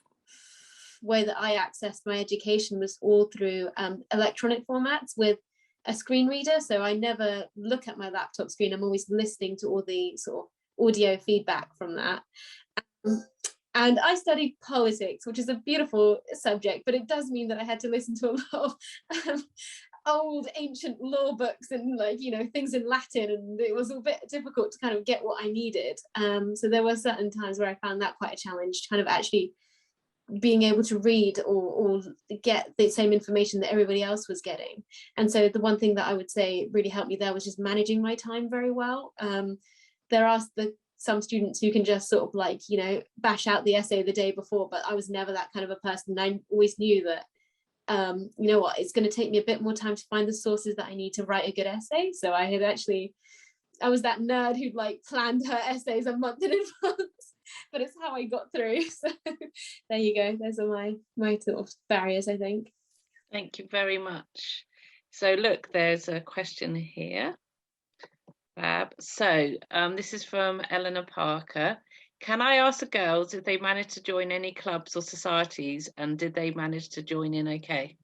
way that I accessed my education was all through electronic formats with a screen reader. So I never look at my laptop screen. I'm always listening to all the sort of audio feedback from that. And I studied politics, which is a beautiful subject, but it does mean that I had to listen to a lot of old ancient law books and, like, you know, things in Latin, and it was a bit difficult to kind of get what I needed. So there were certain times where I found that quite a challenge, kind of actually being able to read or get the same information that everybody else was getting. And so the one thing that I would say really helped me there was just managing my time very well. There are some students who can just sort of, like, you know, bash out the essay the day before, but I was never that kind of a person. I always knew that you know what, it's going to take me a bit more time to find the sources that I need to write a good essay. So I was that nerd who'd like planned her essays a month in advance, but it's how I got through. So there you go. Those are my sort of barriers, I think. Thank you very much. So look, there's a question here. Fab. So this is from Eleanor Parker. Can I ask the girls if they managed to join any clubs or societies, and did they manage to join in okay?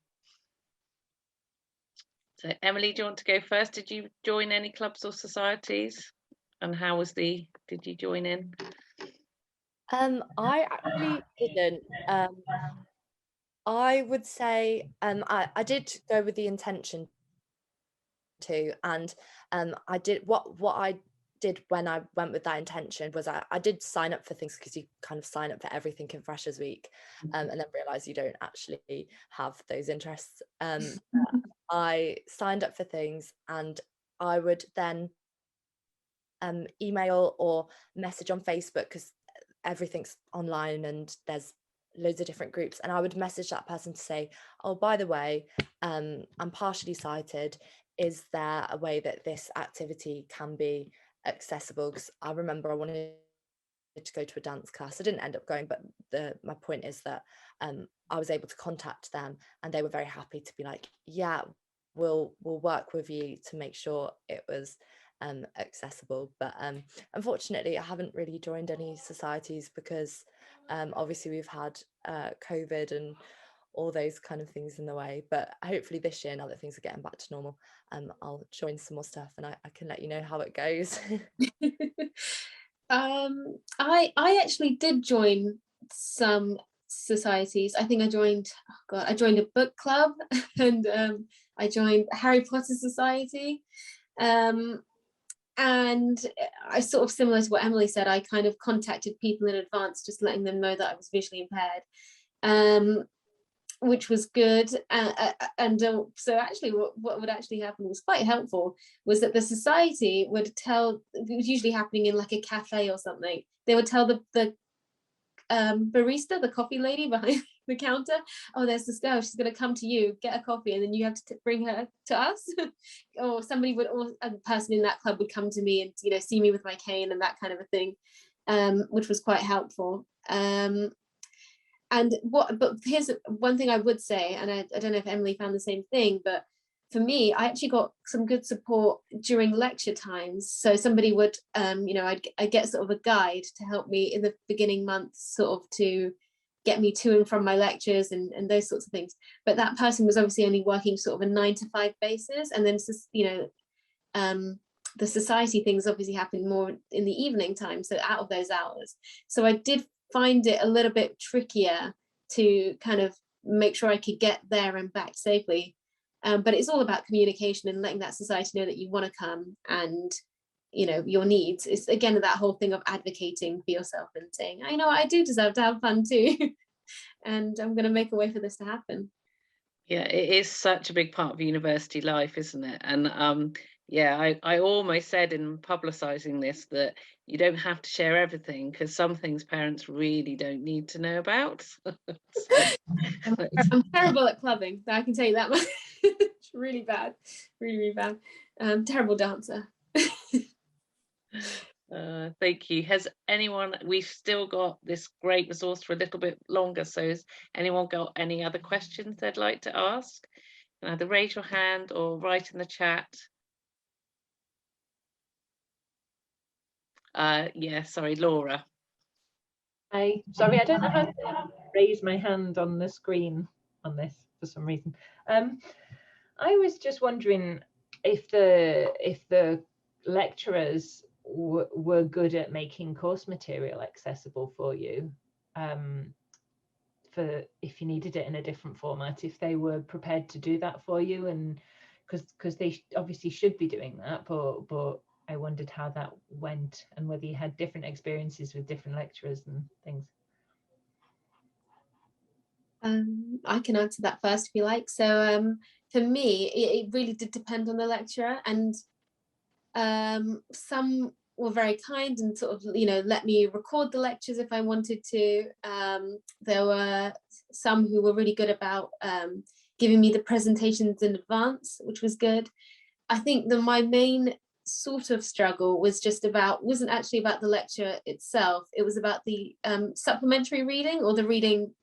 So Emily, do you want to go first? Did you join any clubs or societies? And how did you join in? I actually didn't. I would say I did go with the intention to, and I did what I did when I went with that intention was I did sign up for things, because you kind of sign up for everything in Freshers Week, and then realize you don't actually have those interests. I signed up for things, and I would then email or message on Facebook, because everything's online and there's loads of different groups, and I would message that person to say, oh, by the way, I'm partially sighted, is there a way that this activity can be accessible? Because I remember I wanted to go to a dance class. I didn't end up going, but my point is that I was able to contact them, and they were very happy to be like, yeah, we'll work with you to make sure it was accessible. But unfortunately I haven't really joined any societies, because obviously we've had COVID and all those kind of things in the way. But hopefully this year, now that things are getting back to normal, I'll join some more stuff, and I can let you know how it goes. I actually did join some societies. I think I joined a book club, and I joined Harry Potter Society. And I sort of, similar to what Emily said, I kind of contacted people in advance, just letting them know that I was visually impaired, which was good. So actually what would actually happen was quite helpful, was that the society would tell, it was usually happening in like a cafe or something, they would tell the barista, the coffee lady behind the counter, oh, there's this girl, she's going to come to you, get a coffee, and then you have to bring her to us. Or somebody would, or a person in that club would come to me and, you know, see me with my cane and that kind of a thing, which was quite helpful. But here's one thing I would say, and I don't know if Emily found the same thing, but for me, I actually got some good support during lecture times. So somebody would, you know, I'd get sort of a guide to help me in the beginning months, sort of to get me to and from my lectures and those sorts of things. But that person was obviously only working sort of a 9 to 5 basis, and then the society things obviously happen more in the evening time, so out of those hours. So I did find it a little bit trickier to kind of make sure I could get there and back safely. But it's all about communication and letting that society know that you want to come and, you know, your needs. It's again that whole thing of advocating for yourself and saying, I know I do deserve to have fun too. And I'm going to make a way for this to happen. Yeah, it is such a big part of university life, isn't it? And yeah, I almost said in publicising this that you don't have to share everything, because some things parents really don't need to know about. I'm terrible at clubbing, I can tell you that much. It's really bad, really bad. Terrible dancer. Thank you. Has anyone, we've still got this great resource for a little bit longer, so has anyone got any other questions they'd like to ask? You can either raise your hand or write in the chat. Yeah, sorry, Laura. Hi, sorry, I don't know how to raise my hand on the screen on this for some reason. I was just wondering if the lecturers were good at making course material accessible for you, for if you needed it in a different format, if they were prepared to do that for you, and because they obviously should be doing that, but I wondered how that went and whether you had different experiences with different lecturers and things. I can answer that first if you like. So for me, it really did depend on the lecturer, and some were very kind and sort of, you know, let me record the lectures if I wanted to. There were some who were really good about giving me the presentations in advance, which was good. I think that my main sort of struggle wasn't actually about the lecture itself. It was about the supplementary reading, or the reading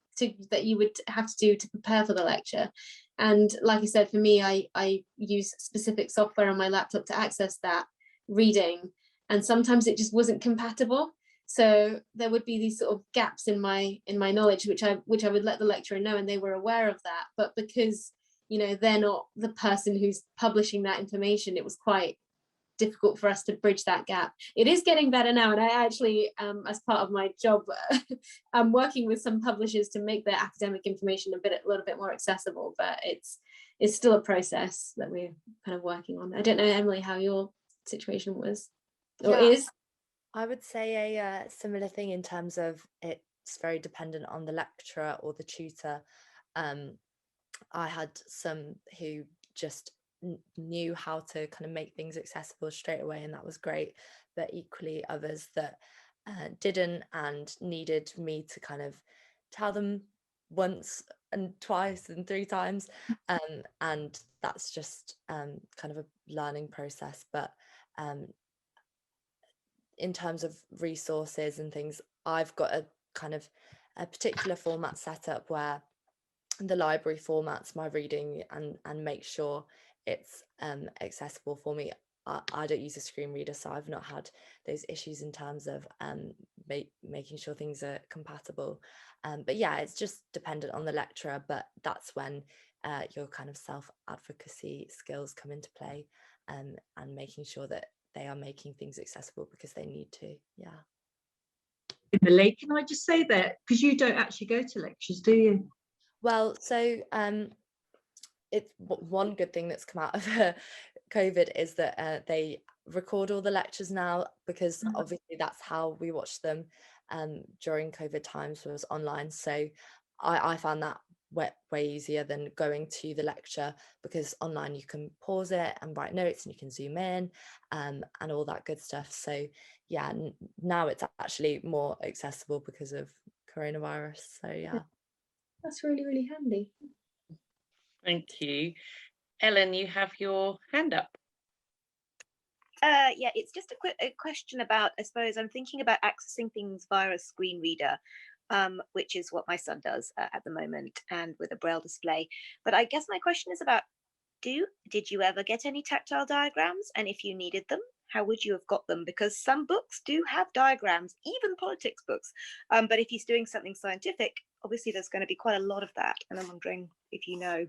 that you would have to do to prepare for the lecture. And like I said, for me, I use specific software on my laptop to access that reading, and sometimes it just wasn't compatible. So there would be these sort of gaps in my knowledge, which I would let the lecturer know, and they were aware of that. But because, you know, they're not the person who's publishing that information, it was quite difficult for us to bridge that gap. It is getting better now, and I actually, as part of my job, I'm working with some publishers to make their academic information a little bit more accessible, but it's still a process that we're kind of working on. I don't know, Emily, how your situation was or is. I would say a similar thing in terms of it's very dependent on the lecturer or the tutor. I had some who just knew how to kind of make things accessible straight away, and that was great, but equally others that didn't and needed me to kind of tell them once and twice and 3 times, and that's just kind of a learning process. But in terms of resources and things, I've got a kind of a particular format set up where the library formats my reading and make sure it's accessible for me. I don't use a screen reader, so I've not had those issues in terms of making sure things are compatible. But yeah, it's just dependent on the lecturer, but that's when your kind of self-advocacy skills come into play, and making sure that they are making things accessible because they need to. Yeah. Emily, can I just say that, because you don't actually go to lectures, do you? Well, so it's one good thing that's come out of COVID is that they record all the lectures now, because obviously that's how we watched them during COVID times, was online. So I found that way easier than going to the lecture, because online you can pause it and write notes and you can zoom in and all that good stuff. So yeah, now it's actually more accessible because of coronavirus. So yeah. That's really, really handy. Thank you. Ellen, you have your hand up. Yeah, it's just a question about, I suppose I'm thinking about accessing things via a screen reader, which is what my son does at the moment, and with a braille display. But I guess my question is about, did you ever get any tactile diagrams? And if you needed them, how would you have got them? Because some books do have diagrams, even politics books. But if he's doing something scientific, obviously there's going to be quite a lot of that, and I'm wondering if you know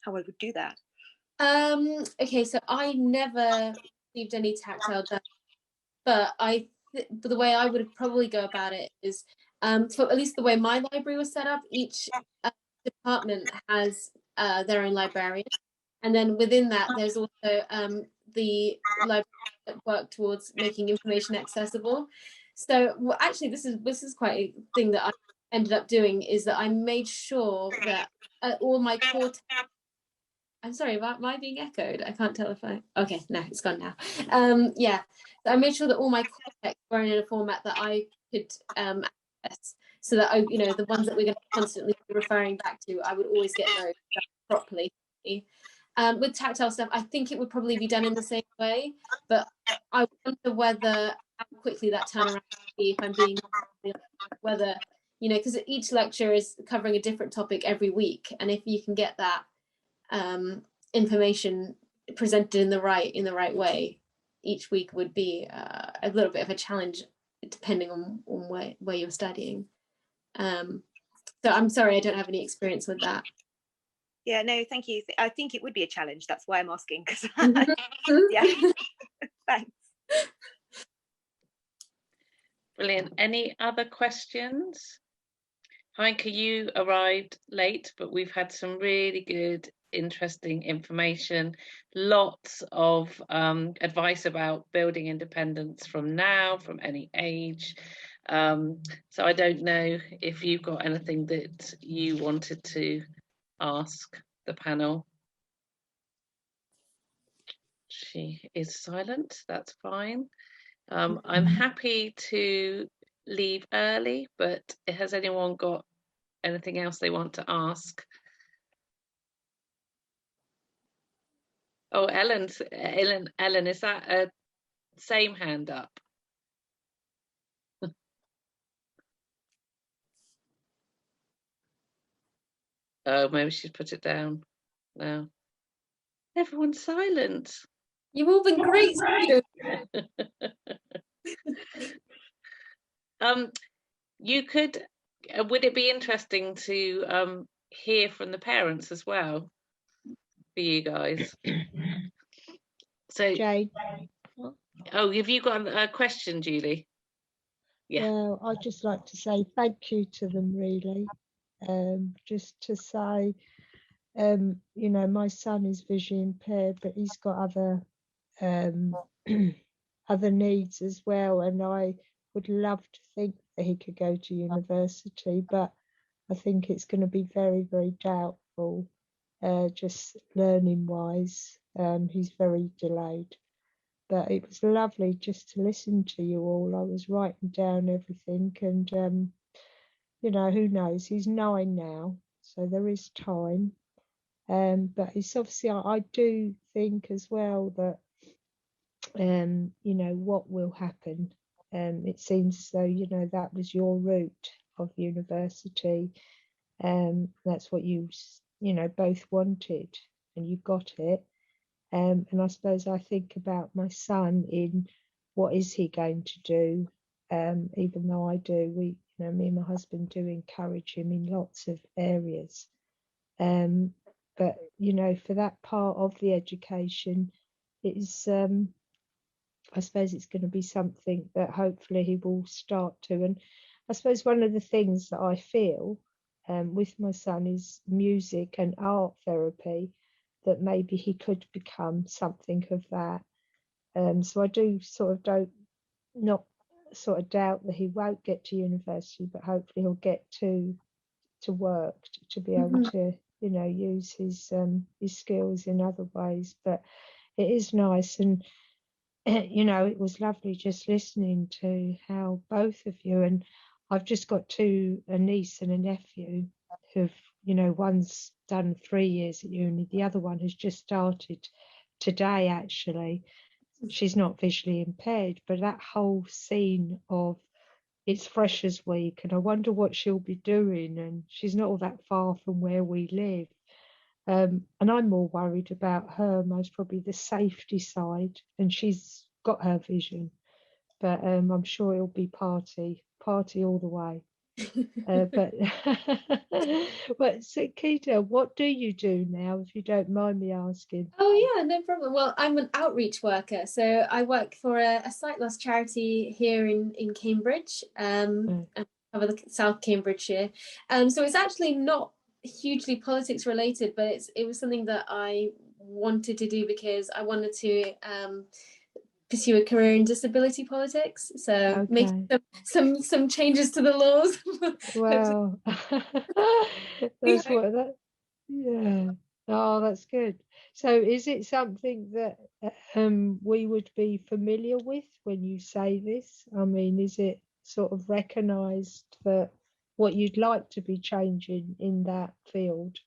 how I would do that. Okay, so I never received any tactile data, but the way I would probably go about it is, for at least the way my library was set up, each department has their own librarian, and then within that there's also the library that work towards making information accessible. So actually this is quite a thing that I ended up doing, is that I made sure that all my core I'm sorry, am I being echoed? I can't tell if okay, no, it's gone now. Yeah, so I made sure that all my core texts were in a format that I could access, so that the ones that we're going to constantly be referring back to, I would always get those properly. With tactile stuff, I think it would probably be done in the same way, but I wonder how quickly that turnaround would be, if I'm being whether because each lecture is covering a different topic every week, and if you can get that information presented in the right way each week would be a little bit of a challenge, depending on where you're studying. So I'm sorry, I don't have any experience with that. Yeah, no, thank you. I think it would be a challenge. That's why I'm asking, because yeah. Thanks. Brilliant. Any other questions? Heinke, you arrived late, but we've had some really good, interesting information, lots of advice about building independence from any age. So I don't know if you've got anything that you wanted to ask the panel. She is silent, that's fine. I'm happy to leave early, but has anyone got anything else they want to ask? Oh, Ellen, is that a same hand up? Oh, maybe she's put it down now. Everyone's silent. You've all been great. You could, would it be interesting to hear from the parents as well for you guys? So, Jane. oh, have you got a question, Julie? Yeah. Well, I'd just like to say thank you to them, really. Just to say, my son is visually impaired, but he's got other other needs as well, and I would love to think that he could go to university, but I think it's going to be very, very doubtful, just learning wise. He's very delayed. But it was lovely just to listen to you all. I was writing down everything, and who knows? He's 9 now, so there is time. But it's obviously, I do think as well that what will happen. It seems as though that was your route of university. That's what you both wanted, and you got it. And I suppose I think about my son in what is he going to do, even though I do, me and my husband do encourage him in lots of areas. But, for that part of the education, it is, I suppose it's going to be something that hopefully he will start to. And I suppose one of the things that I feel with my son is music and art therapy, that maybe he could become something of that. So I do not doubt that he won't get to university, but hopefully he'll get to work to be able to use his skills in other ways. But it is nice, and it was lovely just listening to how both of you, and I've just got a niece and a nephew who've one's done 3 years at uni, the other one has just started today actually. She's not visually impaired, but that whole scene of it's Freshers Week and I wonder what she'll be doing, and she's not all that far from where we live. And I'm more worried about her, most probably the safety side, and she's got her vision, but I'm sure it'll be party all the way. But but so Keita, what do you do now, if you don't mind me asking? Oh yeah, no problem. Well, I'm an outreach worker, so I work for a sight loss charity here in Cambridge, and cover the South Cambridgeshire. So it's actually not hugely politics related, but it was something that I wanted to do because I wanted to pursue a career in disability politics. So make some changes to the laws. Wow. That's what that, yeah. Oh, that's good. So is it something that we would be familiar with when you say this? I mean, is it sort of recognised that what you'd like to be changing in that field?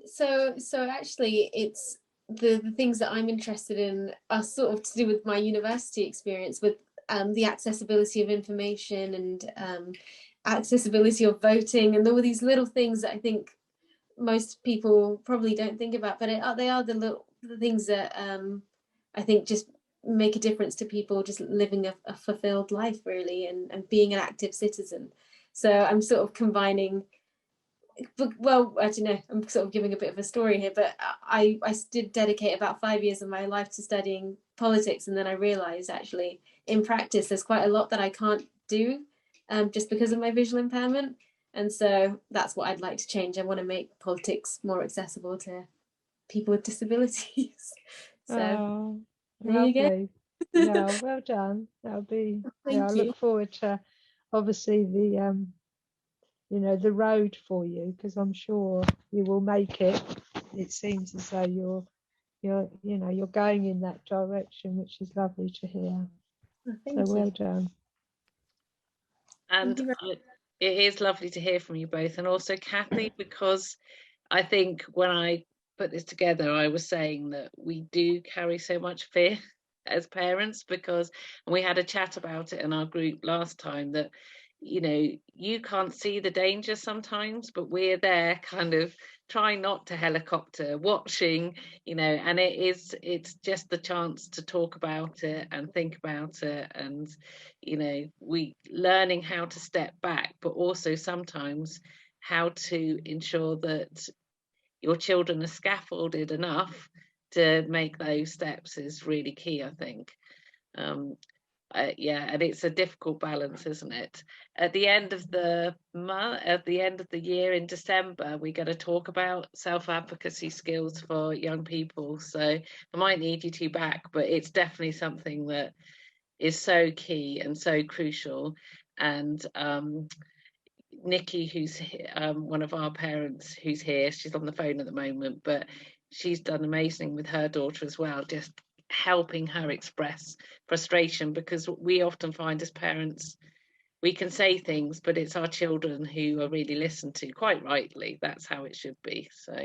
So actually it's the things that I'm interested in are sort of to do with my university experience with the accessibility of information and accessibility of voting and all these little things that I think most people probably don't think about, but they are the things that I think just make a difference to people just living a fulfilled life really and being an active citizen. So I'm sort of combining, well, I don't know, I'm sort of giving a bit of a story here, but I did dedicate about 5 years of my life to studying politics, and then I realized actually in practice there's quite a lot that I can't do just because of my visual impairment. And so that's what I'd like to change. I want to make politics more accessible to people with disabilities. So there you go. No, well done. That'll be, yeah, I look forward to obviously the you know, the road for you, because I'm sure you will make it. It seems as though you're you know, you're going in that direction, which is lovely to hear. So well done. And it is lovely to hear from you both, and also Kathy, because I think when I put this together, I was saying that we do carry so much fear as parents, because, and we had a chat about it in our group last time, that, you know, you can't see the danger sometimes, but we're there kind of trying not to helicopter, watching, you know, and it's just the chance to talk about it and think about it, and, you know, we learning how to step back, but also sometimes how to ensure that your children are scaffolded enough to make those steps is really key, I think. Yeah, and it's a difficult balance, isn't it? At the end of the month, at the end of the year in December, we're going to talk about self-advocacy skills for young people. So I might need you two back, but it's definitely something that is so key and so crucial. And Nikki, who's one of our parents who's here, she's on the phone at the moment, but she's done amazing with her daughter as well, just helping her express frustration, because we often find as parents we can say things, but it's our children who are really listened to, quite rightly. That's how it should be. So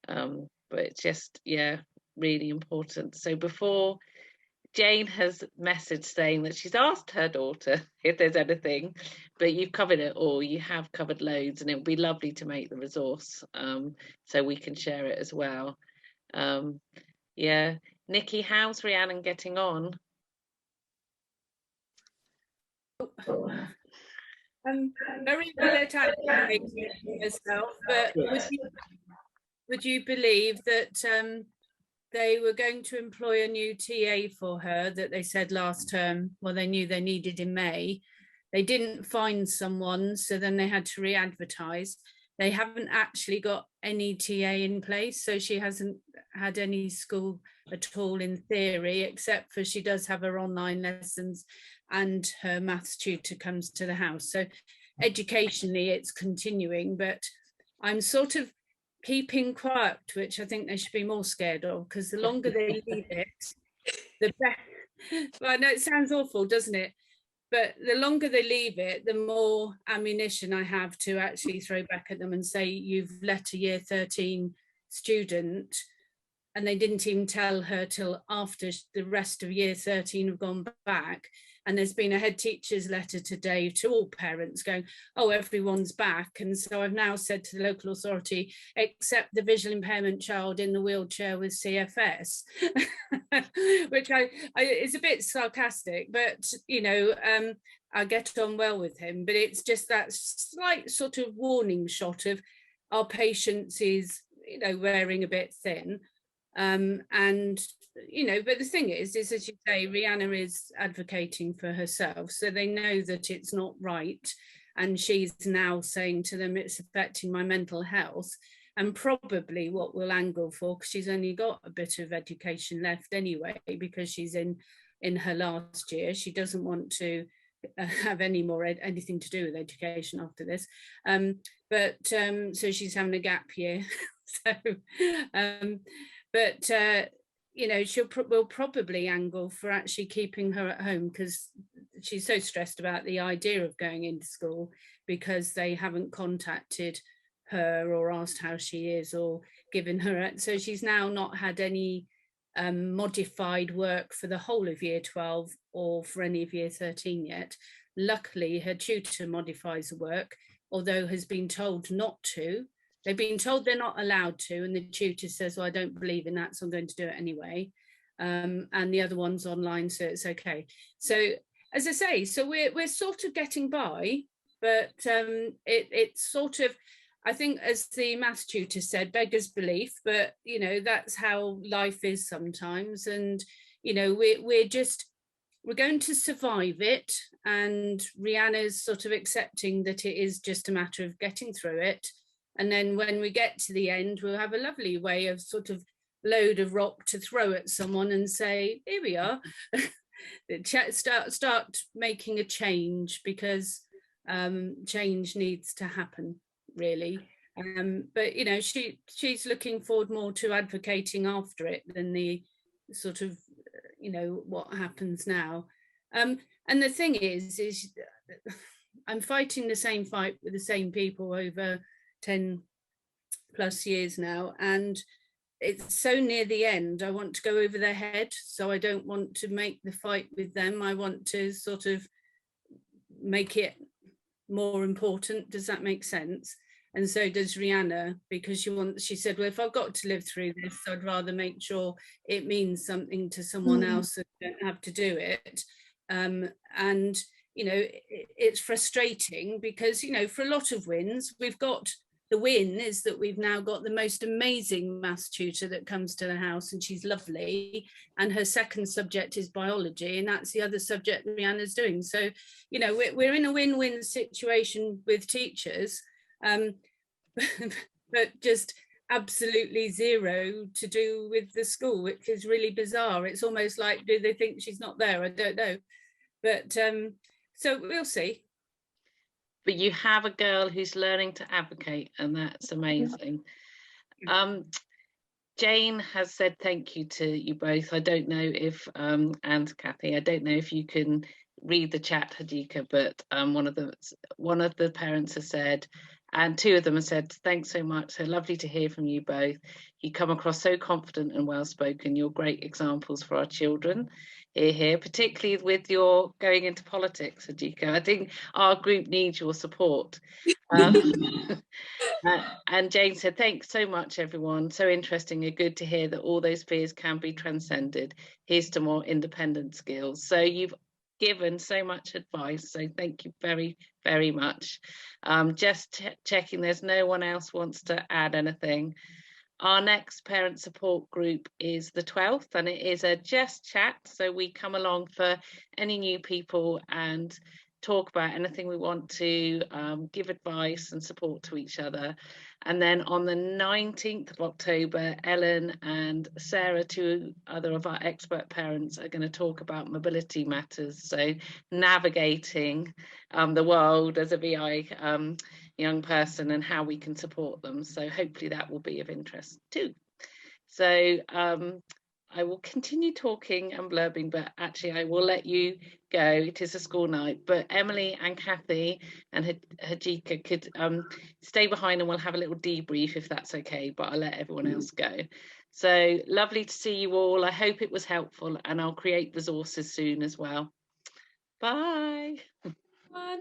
but it's just, yeah, really important. So before, Jane has messaged saying that she's asked her daughter if there's anything, but you've covered it all. You have covered loads, and it would be lovely to make the resource so we can share it as well. Yeah, Nikki, how's Rhiannon getting on? Very well at activating herself, but would you believe that they were going to employ a new TA for her that they said last term, well, they knew they needed in May. They didn't find someone, so then they had to re-advertise. They haven't actually got any TA in place, so she hasn't had any school at all in theory, except for she does have her online lessons and her maths tutor comes to the house. So educationally it's continuing, but I'm sort of keeping quiet, which I think they should be more scared of, because the longer they leave it, the better. Well, I know it sounds awful, doesn't it? But the longer they leave it, the more ammunition I have to actually throw back at them and say, you've let a year 13 student, and they didn't even tell her till after the rest of year 13 have gone back. And there's been a head teacher's letter today to all parents going, oh, everyone's back. And so I've now said to the local authority, except the visual impairment child in the wheelchair with CFS, which is a bit sarcastic, but, you know, I get on well with him, but it's just that slight sort of warning shot of our patience is, you know, wearing a bit thin. And, you know, but the thing is as you say, Rihanna is advocating for herself, so they know that it's not right. And she's now saying to them, it's affecting my mental health. And probably what we'll angle for, because she's only got a bit of education left anyway, because she's in her last year. She doesn't want to have any more anything to do with education after this. So she's having a gap year. You know, we'll probably angle for actually keeping her at home, because she's so stressed about the idea of going into school because they haven't contacted her or asked how she is or given her. So she's now not had any modified work for the whole of year 12 or for any of year 13 yet. Luckily, her tutor modifies the work, although has been told not to. They've been told they're not allowed to, and the tutor says, well, I don't believe in that, so I'm going to do it anyway. And the other one's online, so it's okay. So as I say, so we're sort of getting by, but it's sort of, I think, as the maths tutor said, beggars belief, but, you know, that's how life is sometimes. And, you know, we're going to survive it. And Rihanna's sort of accepting that it is just a matter of getting through it. And then when we get to the end, we'll have a lovely way of sort of load of rock to throw at someone and say, here we are. Start making a change, because change needs to happen, really. But, you know, she's looking forward more to advocating after it than the sort of, you know, what happens now. And the thing is I'm fighting the same fight with the same people over 10 plus years now, and it's so near the end. I want to go over their head, so I don't want to make the fight with them. I want to sort of make it more important. Does that make sense? And so does Rihanna, because she said, well, if I've got to live through this, I'd rather make sure it means something to someone else and don't have to do it. And, you know, it's frustrating because, you know, for a lot of wins, we've got, the win is that we've now got the most amazing maths tutor that comes to the house, and she's lovely. And her second subject is biology, and that's the other subject Rihanna's doing. So, you know, we're in a win-win situation with teachers, but just absolutely zero to do with the school, which is really bizarre. It's almost like, do they think she's not there? I don't know. But so we'll see. But you have a girl who's learning to advocate, and that's amazing. Jane has said thank you to you both. I don't know if, and Kathy, I don't know if you can read the chat, Hadika, but one of the parents has said, and two of them have said, thanks so much. So lovely to hear from you both. You come across so confident and well-spoken. You're great examples for our children here, particularly with your going into politics, Hadika. I think our group needs your support. And Jane said, thanks so much, everyone. So interesting and good to hear that all those fears can be transcended. Here's to more independent skills. So you've given so much advice, so thank you very, very much. Just checking there's no one else wants to add anything. Our next parent support group is the 12th, and it is a just chat, so we come along for any new people and talk about anything we want to, give advice and support to each other. And then on the 19th of October, Ellen and Sarah, two other of our expert parents, are going to talk about mobility matters, so navigating the world as a VI young person and how we can support them. So hopefully that will be of interest too. So I will continue talking and blurbing, but actually I will let you go. It is a school night, but Emily and Kathy and Hadika could stay behind and we'll have a little debrief if that's okay, but I'll let everyone else go. So lovely to see you all. I hope it was helpful, and I'll create resources soon as well. Bye. Bye.